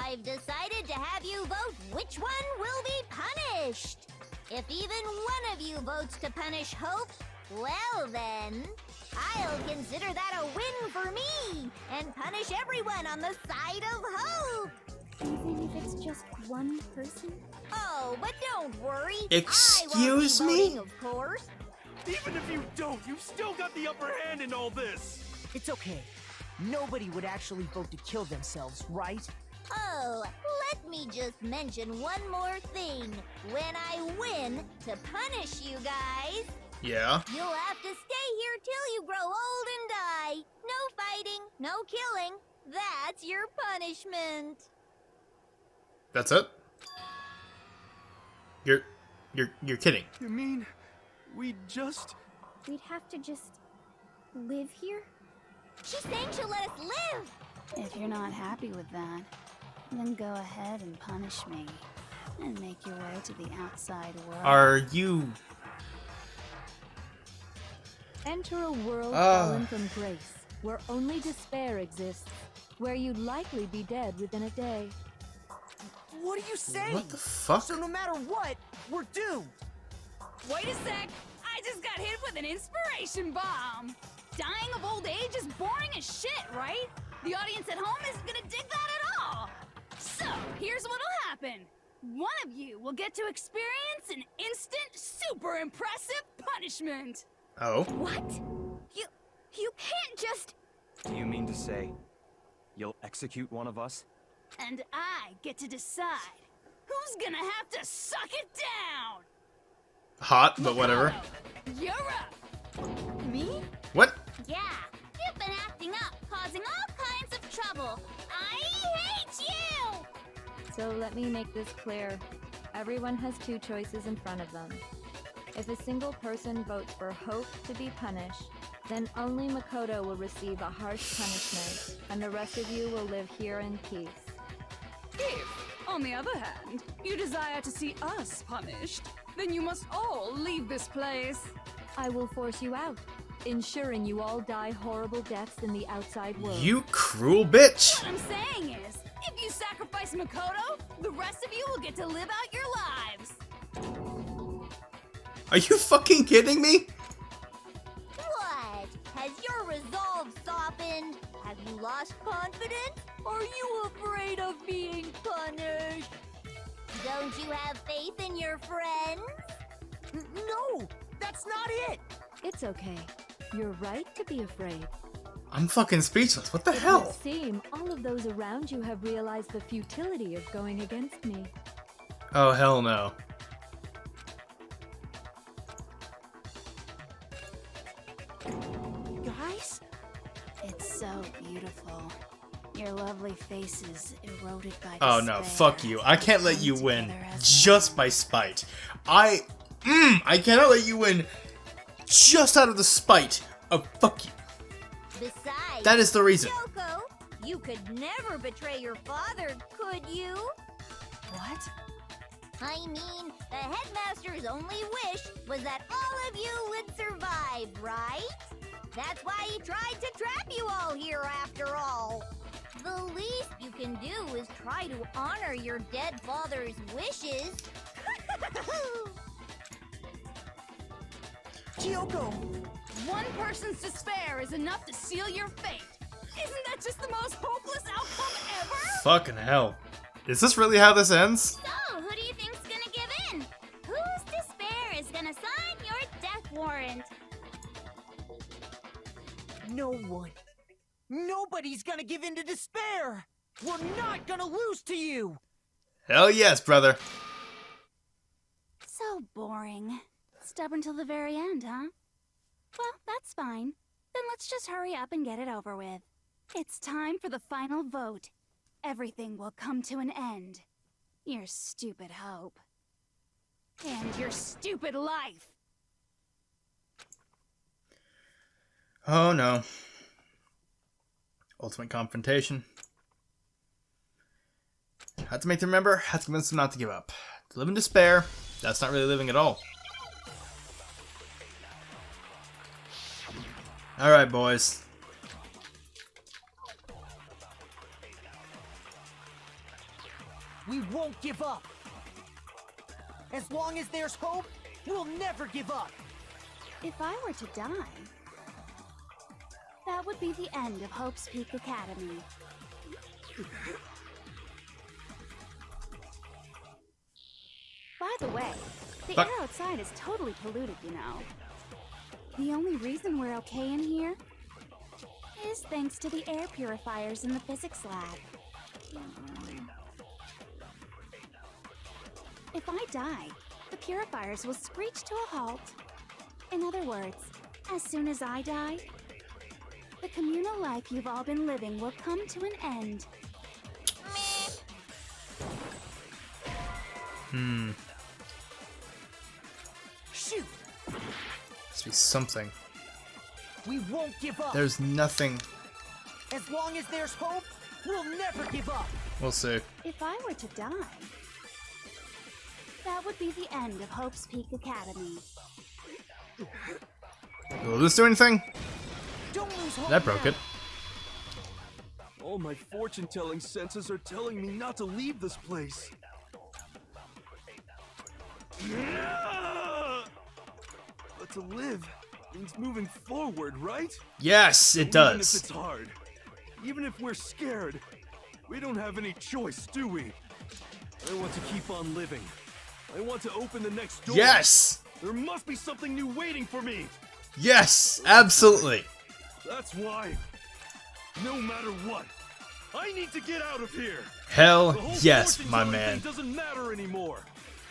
I've decided to have you vote which one will be punished. If even one of you votes to punish Hope, well then, I'll consider that a win for me, and punish everyone on the side of Hope. Even if it's just one person? Oh, but don't worry. Excuse I won't be me? voting, of course. Even if you don't, you've still got the upper hand in all this. It's okay. Nobody would actually vote to kill themselves, right? Oh, let me just mention one more thing. When I win to punish you guys, Yeah? you'll have to stay here till you grow old and die. No fighting, no killing. That's your punishment. That's it? You're kidding. You mean we just... We'd have to just live here? She's saying she'll let us live. If you're not happy with that, then go ahead and punish me. And make your way to the outside world. Are you... Enter a world fallen from grace, where only despair exists, where you'd likely be dead within a day. What are you saying? What the fuck? So no matter what, we're doomed. Wait a sec! I just got hit with an inspiration bomb! Dying of old age is boring as shit, right? The audience at home isn't gonna dig that at all! So, here's what'll happen. One of you will get to experience an instant, super impressive punishment! Oh? What? You can't just... Do you mean to say you'll execute one of us? And I get to decide who's gonna have to suck it down! Hot, but whatever. Makoto, you're up! Me? What? Yeah, you've been acting up, causing all kinds of trouble. I hate you! So let me make this clear. Everyone has two choices in front of them. If a single person votes for Hope to be punished, then only Makoto will receive a harsh punishment, and the rest of you will live here in peace. If, on the other hand, you desire to see us punished, then you must all leave this place. I will force you out, ensuring you all die horrible deaths in the outside world. You cruel bitch! What I'm saying is, if you sacrifice Makoto, the rest of you will get to live out your lives. Are you fucking kidding me? What? Has your resolve softened? Have you lost confidence? Are you afraid of being punished? Don't you have faith in your friends? No! That's not it! It's okay. You're right to be afraid. I'm fucking speechless. What the It hell? would seem all of those around you have realized the futility of going against me. Oh, hell no. Guys? It's so beautiful. Your lovely faces eroded by Oh no, despair fuck you. I can't let you come win together as just by spite. I cannot let you win just out of the spite of fuck you. Besides, That is the reason. Yoko, you could never betray your father, could you? What? I mean, the headmaster's only wish was that all of you would survive, right? That's why he tried to trap you all here after all. The least you can do is try to honor your dead father's wishes. Kyoko! One person's despair is enough to seal your fate. Isn't that just the most hopeless outcome ever? Fucking hell. Is this really how this ends? So, who do you think's gonna give in? Whose despair is gonna sign your death warrant? No one. Nobody's gonna give in to despair! We're not gonna lose to you! Hell yes, brother. So boring. Stubborn till the very end, huh? Well, that's fine. Then let's just hurry up and get it over with. It's time for the final vote. Everything will come to an end. Your stupid hope. And your stupid life! Oh no. Ultimate confrontation. Have to make them remember, have to convince them not to give up. To live in despair, that's not really living at all. Alright, boys. We won't give up. As long as there's hope, we'll never give up. If I were to die, that would be the end of Hope's Peak Academy. By the way, the air outside is totally polluted, you know. The only reason we're okay in here is thanks to the air purifiers in the physics lab. If I die, the purifiers will screech to a halt. In other words, as soon as I die, the communal life you've all been living will come to an end. Shoot! Must be something. We won't give up. There's nothing. As long as there's hope, we'll never give up. We'll see. If I were to die, that would be the end of Hope's Peak Academy. Will this do anything? Don't lose hope That broke now. it. All my fortune-telling senses are telling me not to leave this place. But to live means moving forward, right? Yes, it Even if does. it's hard, even if we're scared, we don't have any choice, do we? I want to keep on living. I want to open the next door. Yes! There must be something new waiting for me. Yes, absolutely. That's why, no matter what, I need to get out of here. Hell The whole yes, fortune my telling man. thing doesn't matter anymore.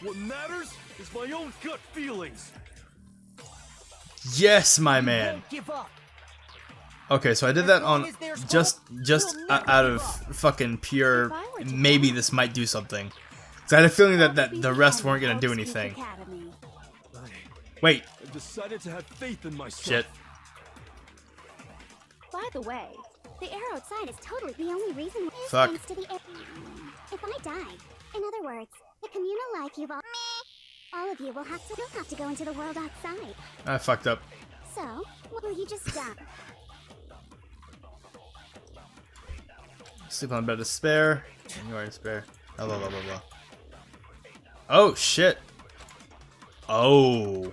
What matters is my own gut feelings. Yes, my man. Won't give up. Okay, so I did that on just out of fucking pure maybe this might do something. Cause I had a feeling that the rest weren't gonna do anything. Wait, I've decided to have faith in myself. shit. By the way, The air outside is totally the only reason is Fuck. thanks to the air. If I die, in other words, the communal life you've all of you will have to go into the world outside. I fucked up. So, will you just die? Sleep on a bed of despair. You are in despair. Blah, blah, blah, blah, blah. Oh, shit. Oh.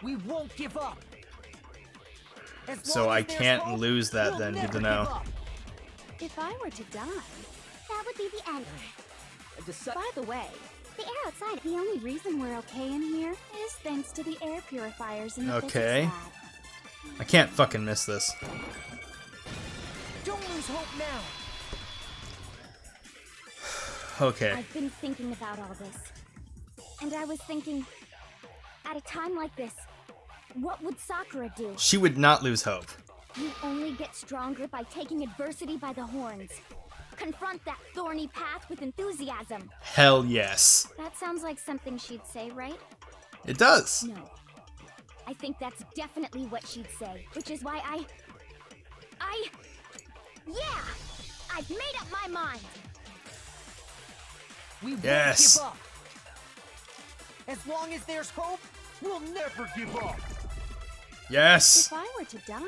We won't give up. As So long I as there's can't hope, lose that we'll then. Good to never know. give up. if I were to die, That would be the end. by the way, The air outside. the only reason we're okay in here is thanks to the air purifiers in the Okay. physics lab. I can't fucking miss this. Don't lose hope now. Okay. I've been thinking about all this. And I was thinking, at a time like this, what would Sakura do? She would not lose hope. You only get stronger by taking adversity by the horns. Confront that thorny path with enthusiasm. Hell yes. That sounds like something she'd say, right? It does. No. I think that's definitely what she'd say, which is why yeah! I've made up my mind! We won't Yes. give up. As long as there's hope, we'll never give up. Yes. If I were to die,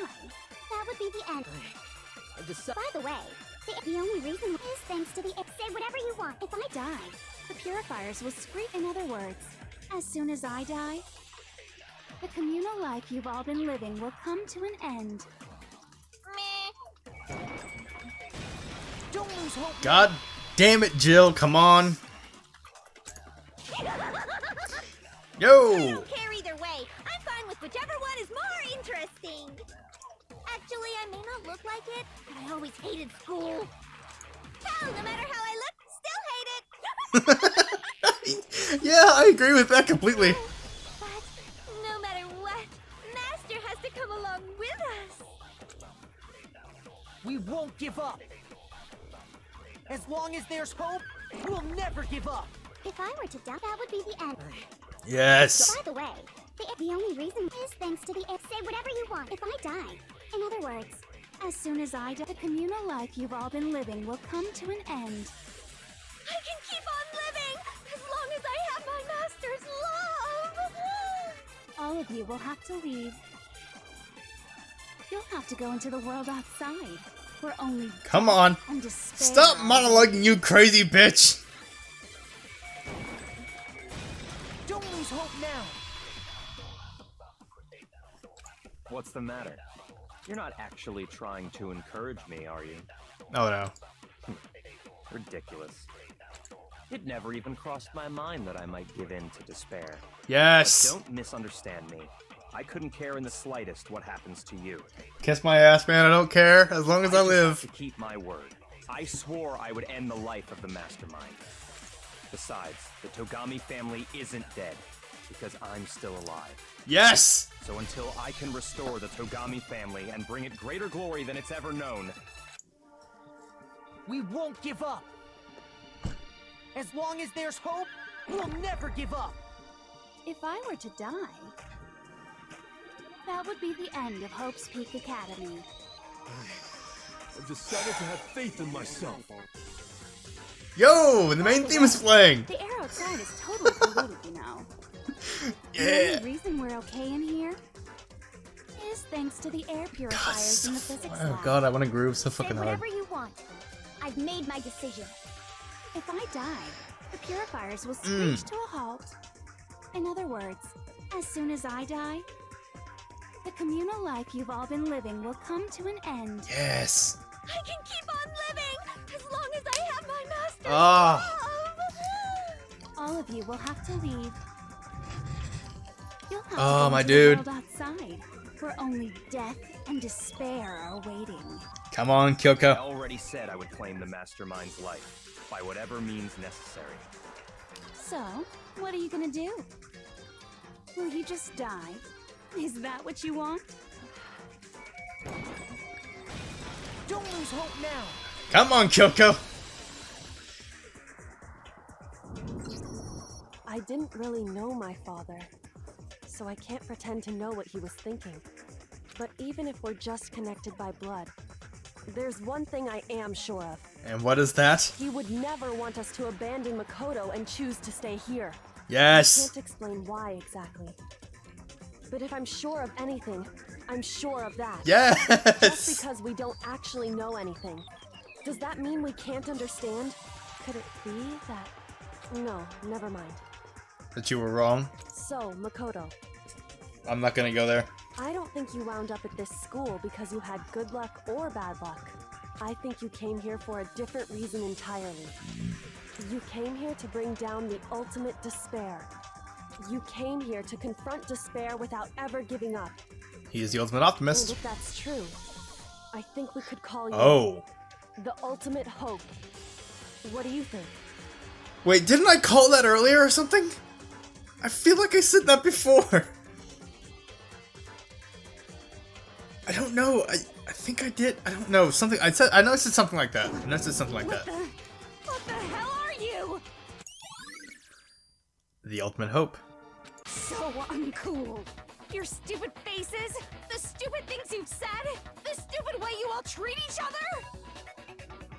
That would be the end. By the way, the only reason is thanks to the air. Say whatever you want. if I die, the purifiers will scream. In other words, as soon as I die, the communal life you've all been living will come to an end. lose hope. God damn it, Jill, come on. I Yo! don't care either way. I'm fine with whichever one is more interesting. Actually, I may not look like it, but I always hated school. Hell, no matter how I look, still hate it. Yeah, I agree with that completely. But no matter what, Master has to come along with us. We won't give up. As long as there's hope, we'll never give up. If I were to die, that would be the end. Yes. By the way, the only reason is thanks to the say whatever you want if I die. In other words, as soon as I die, the communal life you've all been living will come to an end. I can keep on living as long as I have my Master's love. All of you will have to leave. You'll have to go into the world outside, where only Come on. death and despair Stop are. monologuing, you crazy bitch. Don't lose hope now. What's the matter? You're not actually trying to encourage me, are you? Oh no. Ridiculous. It never even crossed my mind that I might give in to despair. Yes. But don't misunderstand me. I couldn't care in the slightest what happens to you. Kiss my ass, man. I don't care. As long as I just live. have to keep my word. I swore I would end the life of the mastermind. Besides, the Togami family isn't dead, because I'm still alive. Yes. So until I can restore the Togami family and bring it greater glory than it's ever known, We won't give up. As long as there's hope, we'll never give up. If I were to die, that would be the end of Hope's Peak Academy. I've decided to have faith in myself. Yo, the main theme is playing. The air outside is totally polluted, you know. The Yeah. only reason we're okay in here is thanks to the air purifiers in the physics Oh lab. god, I want to groove so Say fucking hard. whatever you want. I've made my decision. If I die, the purifiers will screech to a halt. In other words, as soon as I die, the communal life you've all been living will come to an end. Yes. I can keep on living as long as I have my Master's Ah. love. All of you will have to leave. You'll have to Oh, go my into dude. the world outside, where only death and despair are waiting. Come on, I Kyoko. already said I would claim the mastermind's life, by whatever means necessary. So, what are you gonna do? Will you just die? Is that what you want? Don't lose hope now. Come on, Kyoko. I didn't really know my father, so I can't pretend to know what he was thinking. But even if we're just connected by blood, there's one thing I am sure of. And what is that? He would never want us to abandon Makoto and choose to stay here. Yes. Can't explain why exactly. But if I'm sure of anything, I'm sure of that. Just Yes. because we don't actually know anything. Does that mean we can't understand? Could it be that... No, never mind. That you were wrong. So, Makoto, I'm not gonna go there. I don't think you wound up at this school because you had good luck or bad luck. I think you came here for a different reason entirely. You came here to bring down the ultimate despair. You came here to confront despair without ever giving up. He is the ultimate And optimist. if that's true, I think we could call you Oh. the ultimate hope. What do you think? Wait, didn't I call that earlier or something? I feel like I said that before. I don't know. I think I did. I don't know. Something I said. I know I said something like that. I know I said something like that. What the hell are you? The ultimate hope. So uncool. Your stupid faces, the stupid things you've said, the stupid way you all treat each other.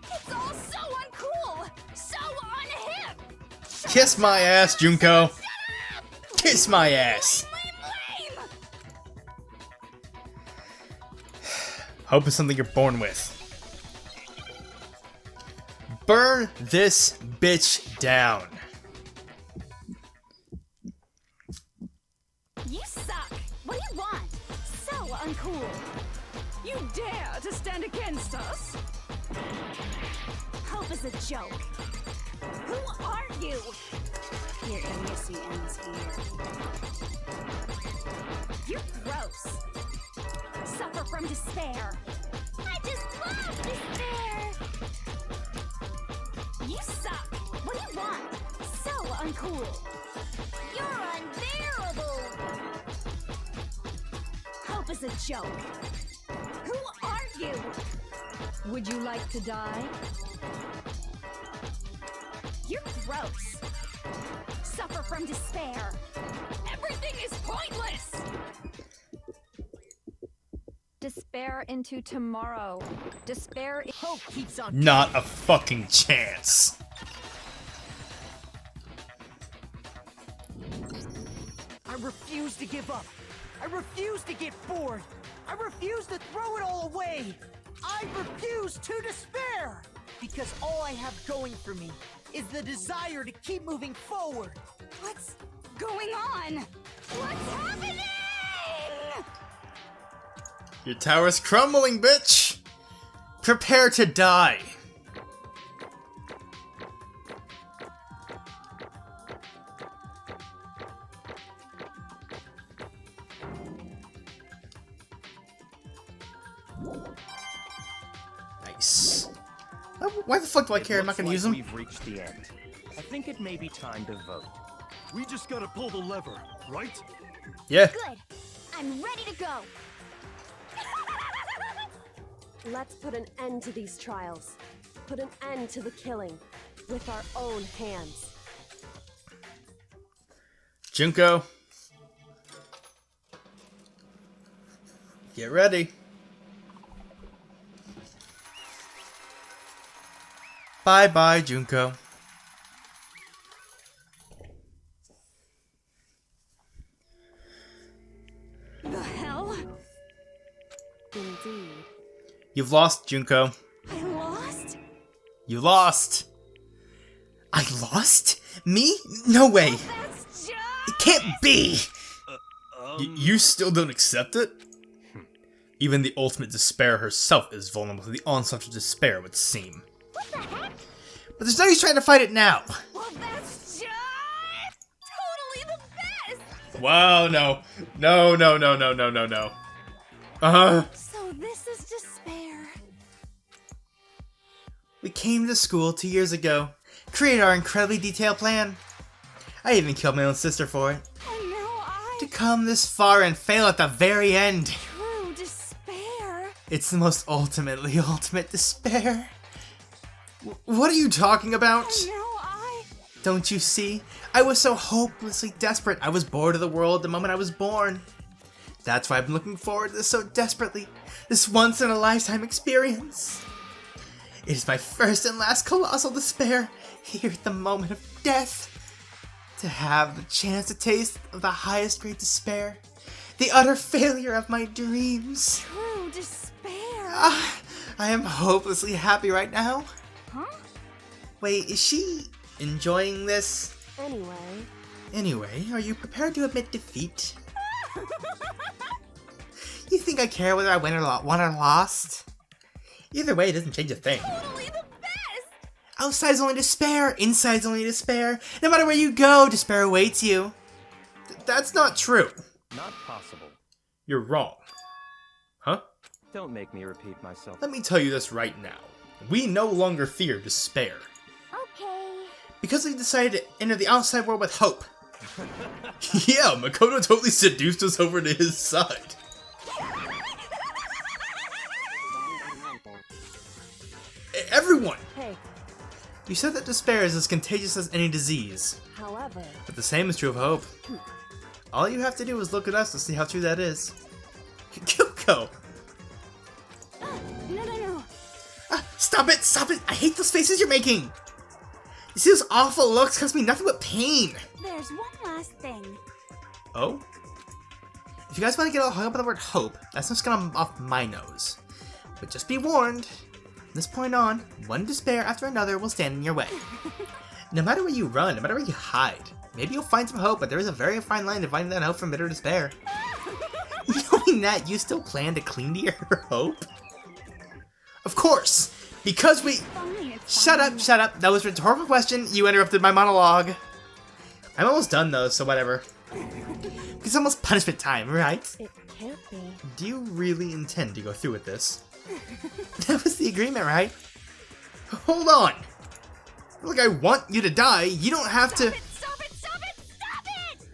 It's all so uncool, so unhip. Kiss my ass, Junko. Kiss my ass. Lame. Hope is something you're born with. Burn this bitch down. You suck. What do you want? So uncool. You dare to stand against us? Hope is a joke. Who are you? Your idiocy ends here. You're gross. Suffer from despair. I just love despair. You suck. What do you want? So uncool. You're unbearable. Hope is a joke. Who are you? Would you like to die? You're gross. Suffer from despair. Everything is pointless. Despair into tomorrow. Despair. Hope keeps on. Not a fucking chance. I refuse to give up. I refuse to get bored. I refuse to throw it all away. I refuse to despair. Because all I have going for me is the desire to keep moving forward. What's going on? What's happening? Your tower's crumbling, bitch! Prepare to die! Nice. Why the fuck do I care? I'm not gonna use them. We've reached the end. I think it may be time to vote. We just gotta pull the lever, right? Yeah. Good. I'm ready to go. Let's put an end to these trials. Put an end to the killing. With our own hands. Junko. Get ready. Bye-bye, Junko. The hell? Indeed. You've lost, Junko. I lost? You lost. I lost? Me? No way. That's just... It can't be. You still don't accept it? Even the ultimate despair herself is vulnerable to the onslaught of despair, it would seem. What the heck? But there's no use trying to fight it now. Well, that's just... totally the best! Wow, no. No. Uh-huh. So this is despair. We came to school 2 years ago, created our incredibly detailed plan. I even killed my own sister for it. And now I... To come this far and fail at the very end. True despair. It's the most ultimate despair. What are you talking about? And now I... Don't you see? I was so hopelessly desperate. I was bored of the world the moment I was born. That's why I've been looking forward to this so desperately. This once-in-a-lifetime experience. It is my first and last colossal despair, here at the moment of death. To have the chance to taste of the highest great despair. The utter failure of my dreams. True despair. I am hopelessly happy right now. Huh? Wait, is she enjoying this? Anyway, Are you prepared to admit defeat? You think I care whether I won or lost? Either way, it doesn't change a thing. Totally the best! Outside's only despair, inside's only despair. No matter where you go, despair awaits you. That's not true. Not possible. You're wrong. Huh? Don't make me repeat myself. Let me tell you this right now. We no longer fear despair. Okay. Because we decided to enter the outside world with hope. Yeah, Makoto totally seduced us over to his side. Everyone! hey, You said that despair is as contagious as any disease. however, But the same is true of hope. All you have to do is look at us to see how true that is. Kyoko! No. Stop it! Stop it! I hate those faces you're making! You see those awful looks cause me nothing but pain! There's one last thing. Oh? If you guys want to get all hung up on the word hope, that's just gonna off my nose. But just be warned, from this point on, one despair after another will stand in your way. No matter where you run, no matter where you hide, maybe you'll find some hope, but there is a very fine line dividing that hope from bitter despair. Knowing that, you still plan to cling to your hope? Of course! Because we... Fine, it's Shut fine. up, shut up. That was a rhetorical question. You interrupted my monologue. I'm almost done though, so whatever. It's almost punishment time, right? It can't be. Do you really intend to go through with this? That was the agreement, right? Hold on. Look, I want you to die. You don't have to... Stop it! Stop it! Stop it!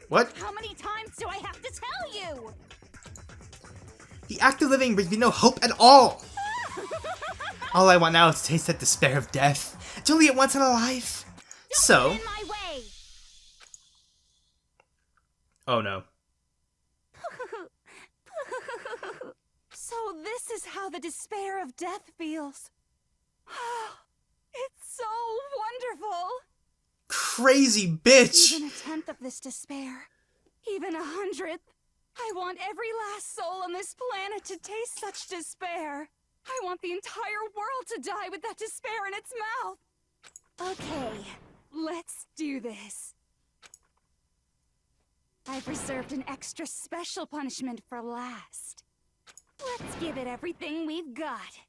What? How many times do I have to tell you? The act of living brings me no hope at all. All I want now is to taste that despair of death. It's only at once in a life. So... In my way. Oh no. So this is how the despair of death feels. It's so wonderful. Crazy bitch. Even a tenth of this despair, even 100th. I want every last soul on this planet to taste such despair. I want the entire world to die with that despair in its mouth. Okay, let's do this. I've reserved an extra special punishment for last. Let's give it everything we've got.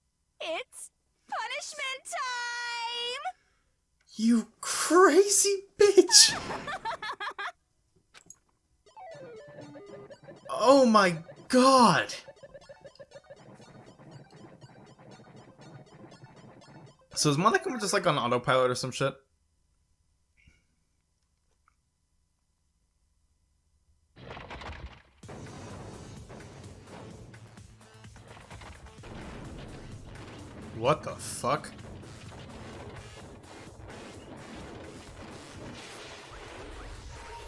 It's punishment time! You crazy bitch. Oh my god. So is Monica just like on autopilot or some shit? What the fuck?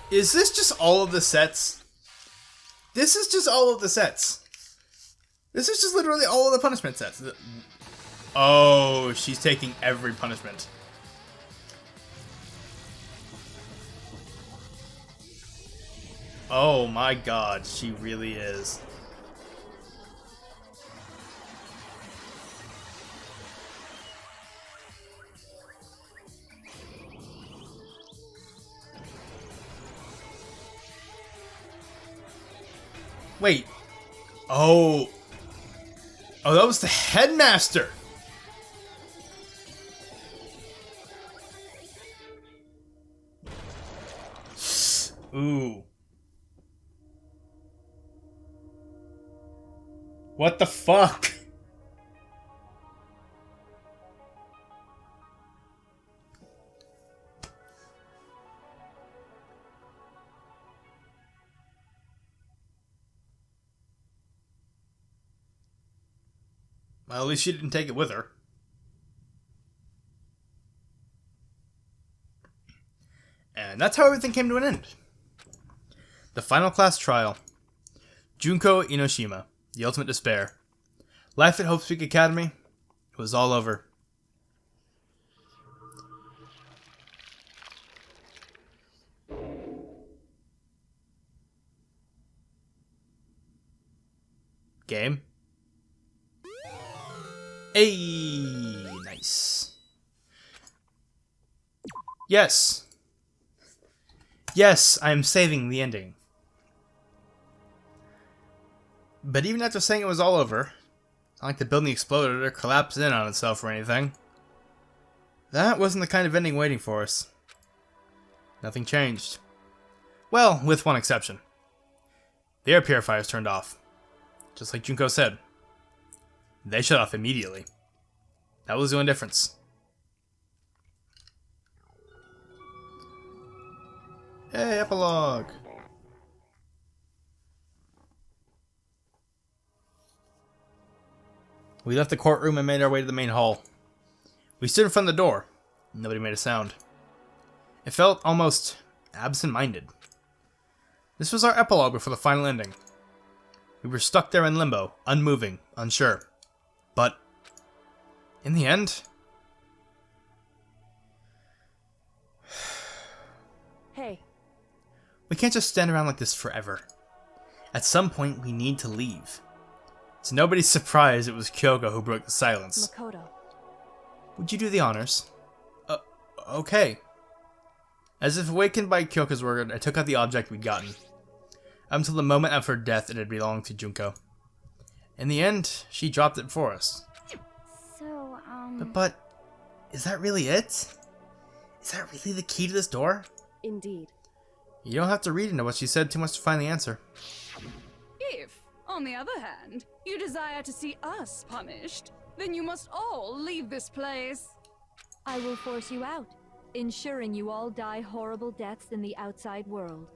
Is this just all of the sets? This is just all of the sets. This is just literally all of the punishment sets. Oh, she's taking every punishment. Oh my god, she really is. Wait. Oh. Oh, that was the headmaster. Ooh. What the fuck? Well, at least she didn't take it with her. And that's how everything came to an end. The final class trial. Junko Inoshima, the ultimate despair. Life at Hope Peak Academy. It was all over. Game. Hey, nice. Yes. Yes, I am saving the ending. But even after saying it was all over, not like the building exploded or collapsed in on itself or anything, that wasn't the kind of ending waiting for us. Nothing changed. Well, with one exception. The air purifiers turned off. Just like Junko said. They shut off immediately. That was the only difference. Hey, epilogue! We left the courtroom and made our way to the main hall. We stood in front of the door. Nobody made a sound. It felt almost absent-minded. This was our epilogue before the final ending. We were stuck there in limbo, unmoving, unsure. But, in the end... Hey. We can't just stand around like this forever. At some point, we need to leave. It's nobody's surprise it was Kyoko who broke the silence. Makoto. Would you do the honors? Okay. As if awakened by Kyoko's word, I took out the object we'd gotten. Up until the moment of her death, it had belonged to Junko. In the end, she dropped it for us. So, But is that really it? Is that really the key to this door? Indeed. You don't have to read into what she said too much to find the answer. If, on the other hand, you desire to see us punished, then you must all leave this place. I will force you out, ensuring you all die horrible deaths in the outside world.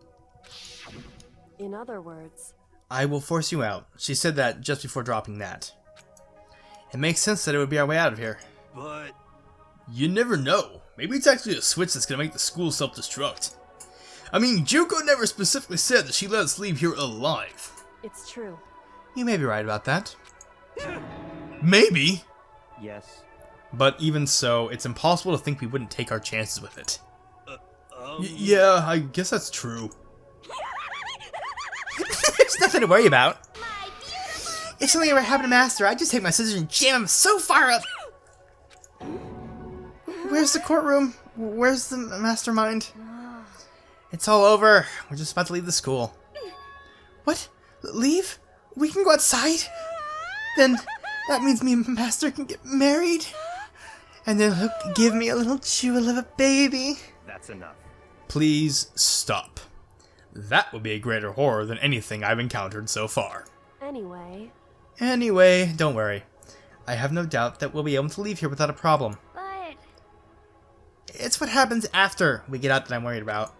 In other words, I will force you out. She said that just before dropping that. It makes sense that it would be our way out of here. But You never know. Maybe it's actually a switch that's gonna make the school self-destruct. I mean, Junko never specifically said that she let us leave here alive. it's true. You may be right about that. Maybe. Yes. But even so, it's impossible to think we wouldn't take our chances with it. Yeah, I guess that's true. There's nothing to worry about. If something ever happened to Master, I'd just take my scissors and jam him so far up. Where's the courtroom? Where's the mastermind? It's all over. We're just about to leave the school. What? Leave? We can go outside? Then that means me and Master can get married? And then he'll give me a little jewel of a baby? That's enough. Please stop. That would be a greater horror than anything I've encountered so far. Anyway, Don't worry. I have no doubt that we'll be able to leave here without a problem. But It's what happens after we get out that I'm worried about.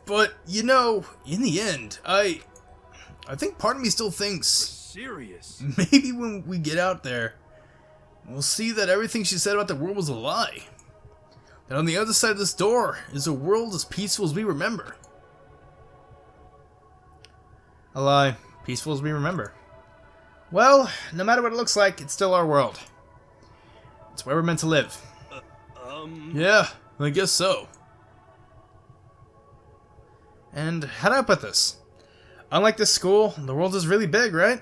But, you know, in the end, I think part of me still thinks serious. maybe when we get out there, we'll see that everything she said about the world was a lie. That on the other side of this door is a world as peaceful as we remember. A lie. Peaceful as we remember. Well, no matter what it looks like, it's still our world. It's where we're meant to live. Yeah, I guess so. And how do I put this? Unlike this school, the world is really big, right?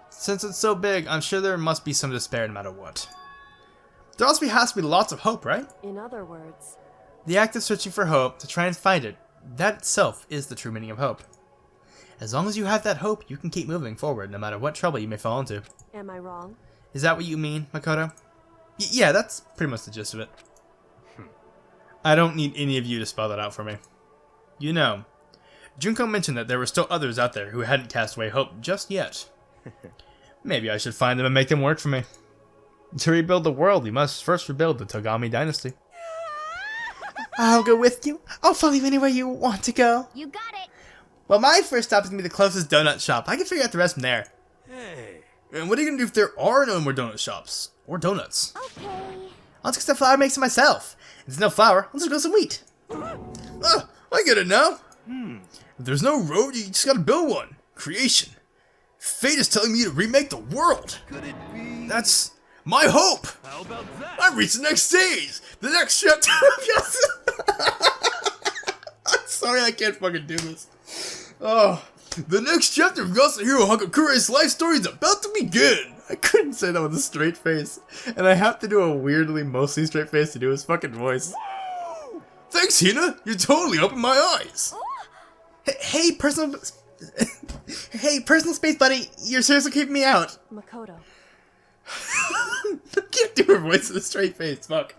Since it's so big, I'm sure there must be some despair no matter what. There also has to be lots of hope, right? in other words, The act of searching for hope to try and find it, that itself is the true meaning of hope. As long as you have that hope, you can keep moving forward no matter what trouble you may fall into. am I wrong? Is that what you mean, Makoto? Yeah, that's pretty much the gist of it. I don't need any of you to spell that out for me. You know, Junko mentioned that there were still others out there who hadn't cast away hope just yet. Maybe I should find them and make them work for me. To rebuild the world, we must first rebuild the Togami dynasty. I'll go with you. I'll follow you anywhere you want to go. you got it. Well, my first stop is going to be the closest donut shop. I can figure out the rest from there. Hey. And what are you going to do if there are no more donut shops? Or donuts? Okay. I'll just get some flour, make some myself. If there's no flour, I'll just go some wheat. I get it now. If there's no road, you just gotta build one. Creation. Fate is telling me to remake the world. Could it be? That's my hope. How about that? I've reached the next stage. The next chapter of yes. I'm sorry, I can't fucking do this. Oh, the next chapter of Yasuhiro Hakakure's life story is about to begin. I couldn't say that with a straight face, and I have to do a weirdly mostly straight face to do his fucking voice. Thanks, Hina. You totally opened my eyes. Hey, personal space buddy. You're seriously keeping me out. Makoto. I can't do her voice with a straight face. Fuck.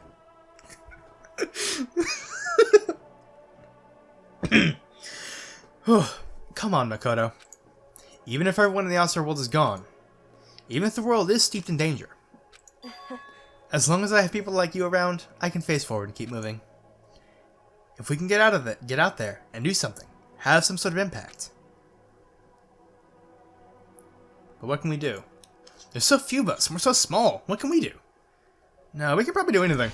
Come on, Makoto. Even if everyone in the outside world is gone, even if the world is steeped in danger, as long as I have people like you around, I can face forward and keep moving. If we can get out there and do something, have some sort of impact. But what can we do? There's so few of us, and we're so small. What can we do? No, we can probably do anything.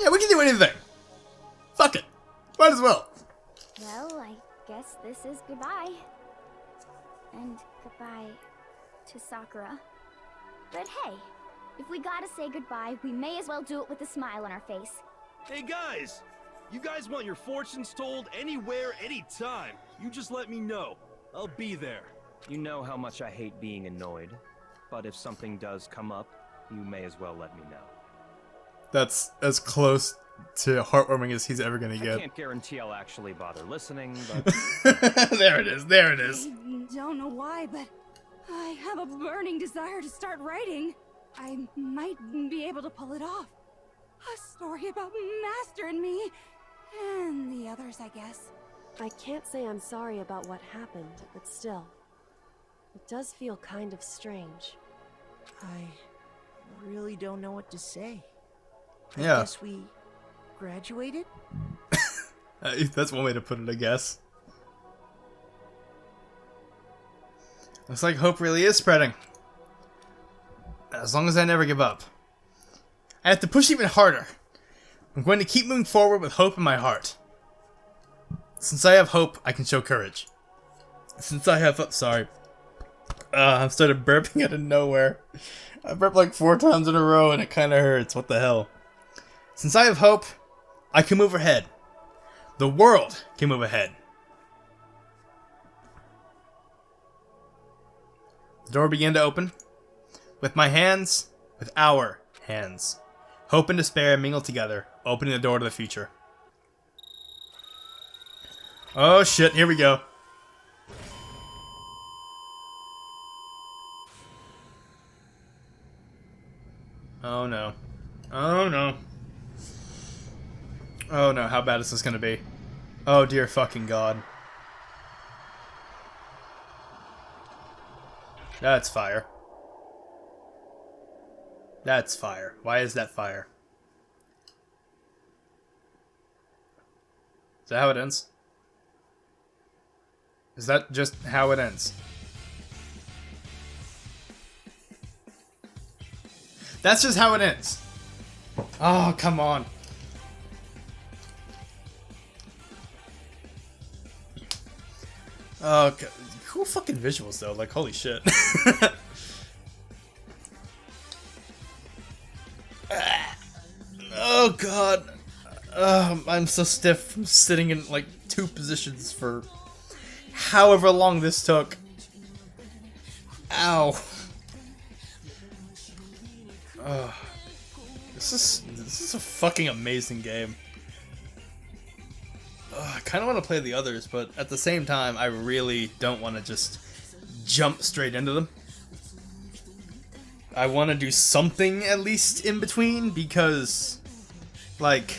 Yeah, we can do anything. Fuck it. Might as well. Well, I guess this is goodbye. And goodbye to Sakura. But hey, if we gotta say goodbye, we may as well do it with a smile on our face. Hey guys! You guys want your fortunes told anywhere, anytime. You just let me know. I'll be there. You know how much I hate being annoyed, but if something does come up, you may as well let me know. That's as close to heartwarming as he's ever gonna I get. can't guarantee I'll actually bother listening, but There it is. There it is. I don't know why, but I have a burning desire to start writing. I might be able to pull it off. A story about Master and me, and the others, I guess. I can't say I'm sorry about what happened, but still. It does feel kind of strange. I really don't know what to say. I Yeah. guess we graduated? That's one way to put it, I guess. Looks like hope really is spreading. As long as I never give up. I have to push even harder. I'm going to keep moving forward with hope in my heart. Since I have hope, I can show courage. Since I have hope, sorry. I've started burping out of nowhere. I burped like 4 times in a row and it kinda hurts. What the hell? Since I have hope, I can move ahead. The world can move ahead. The door began to open. With my hands, with our hands. Hope and despair mingle together, opening the door to the future. Oh shit, here we go. Oh no. Oh no. Oh no, how bad is this gonna be? Oh dear fucking god. That's fire. That's fire. Why is that fire? Is that how it ends? Is that just how it ends? That's just how it ends. Oh, come on. Oh, God. Cool fucking visuals though, like holy shit. Oh god. I'm so stiff from sitting in like 2 positions for however long this took. Ow. This is a fucking amazing game. I kind of want to play the others, but at the same time, I really don't want to just jump straight into them. I want to do something at least in between because, like,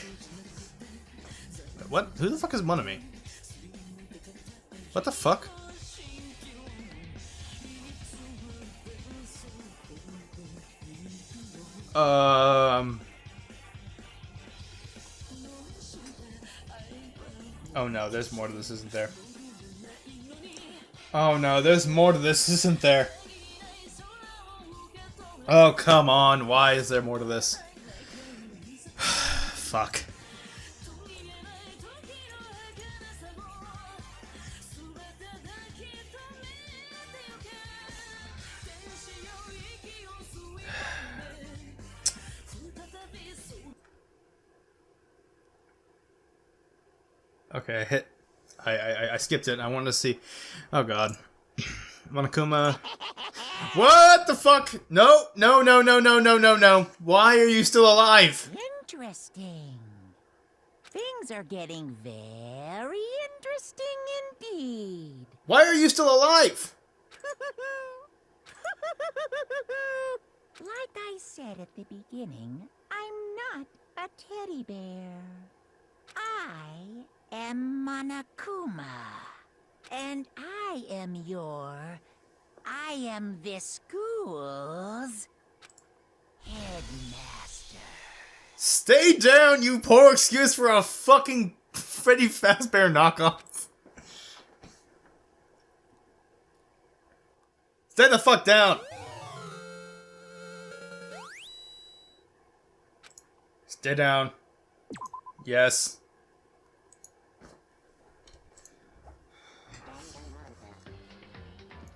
what? Who the fuck is Monami? What the fuck? Oh no, there's more to this, isn't there? Oh no, there's more to this, isn't there? Oh, come on, why is there more to this? Fuck. Okay, I skipped it. I wanted to see. Oh god. Monokuma. What the fuck? No, no, no, no, no, no, no, no. Why are you still alive? Interesting. Things are getting very interesting indeed. Why are you still alive? Like I said at the beginning, I'm not a teddy bear. I am Monokuma. And I am this school's headmaster. Stay down, you poor excuse for a fucking Freddy Fazbear knockoff. Stay the fuck down. Stay down. Yes.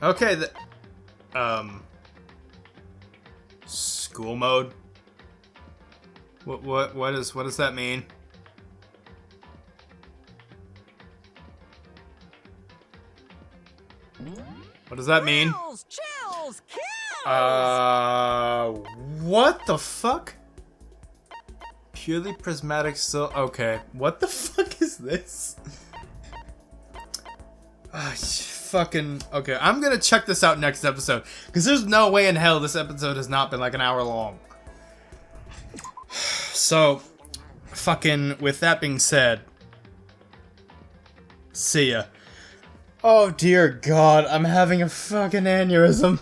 Okay, school mode. What does that mean? What does that mean? Chills, What the fuck? Purely prismatic okay. What the fuck is this? fucking... Okay, I'm gonna check this out next episode. Because there's no way in hell this episode has not been like an hour long. So, fucking, with that being said, see ya. Oh dear God, I'm having a fucking aneurysm.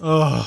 Ugh.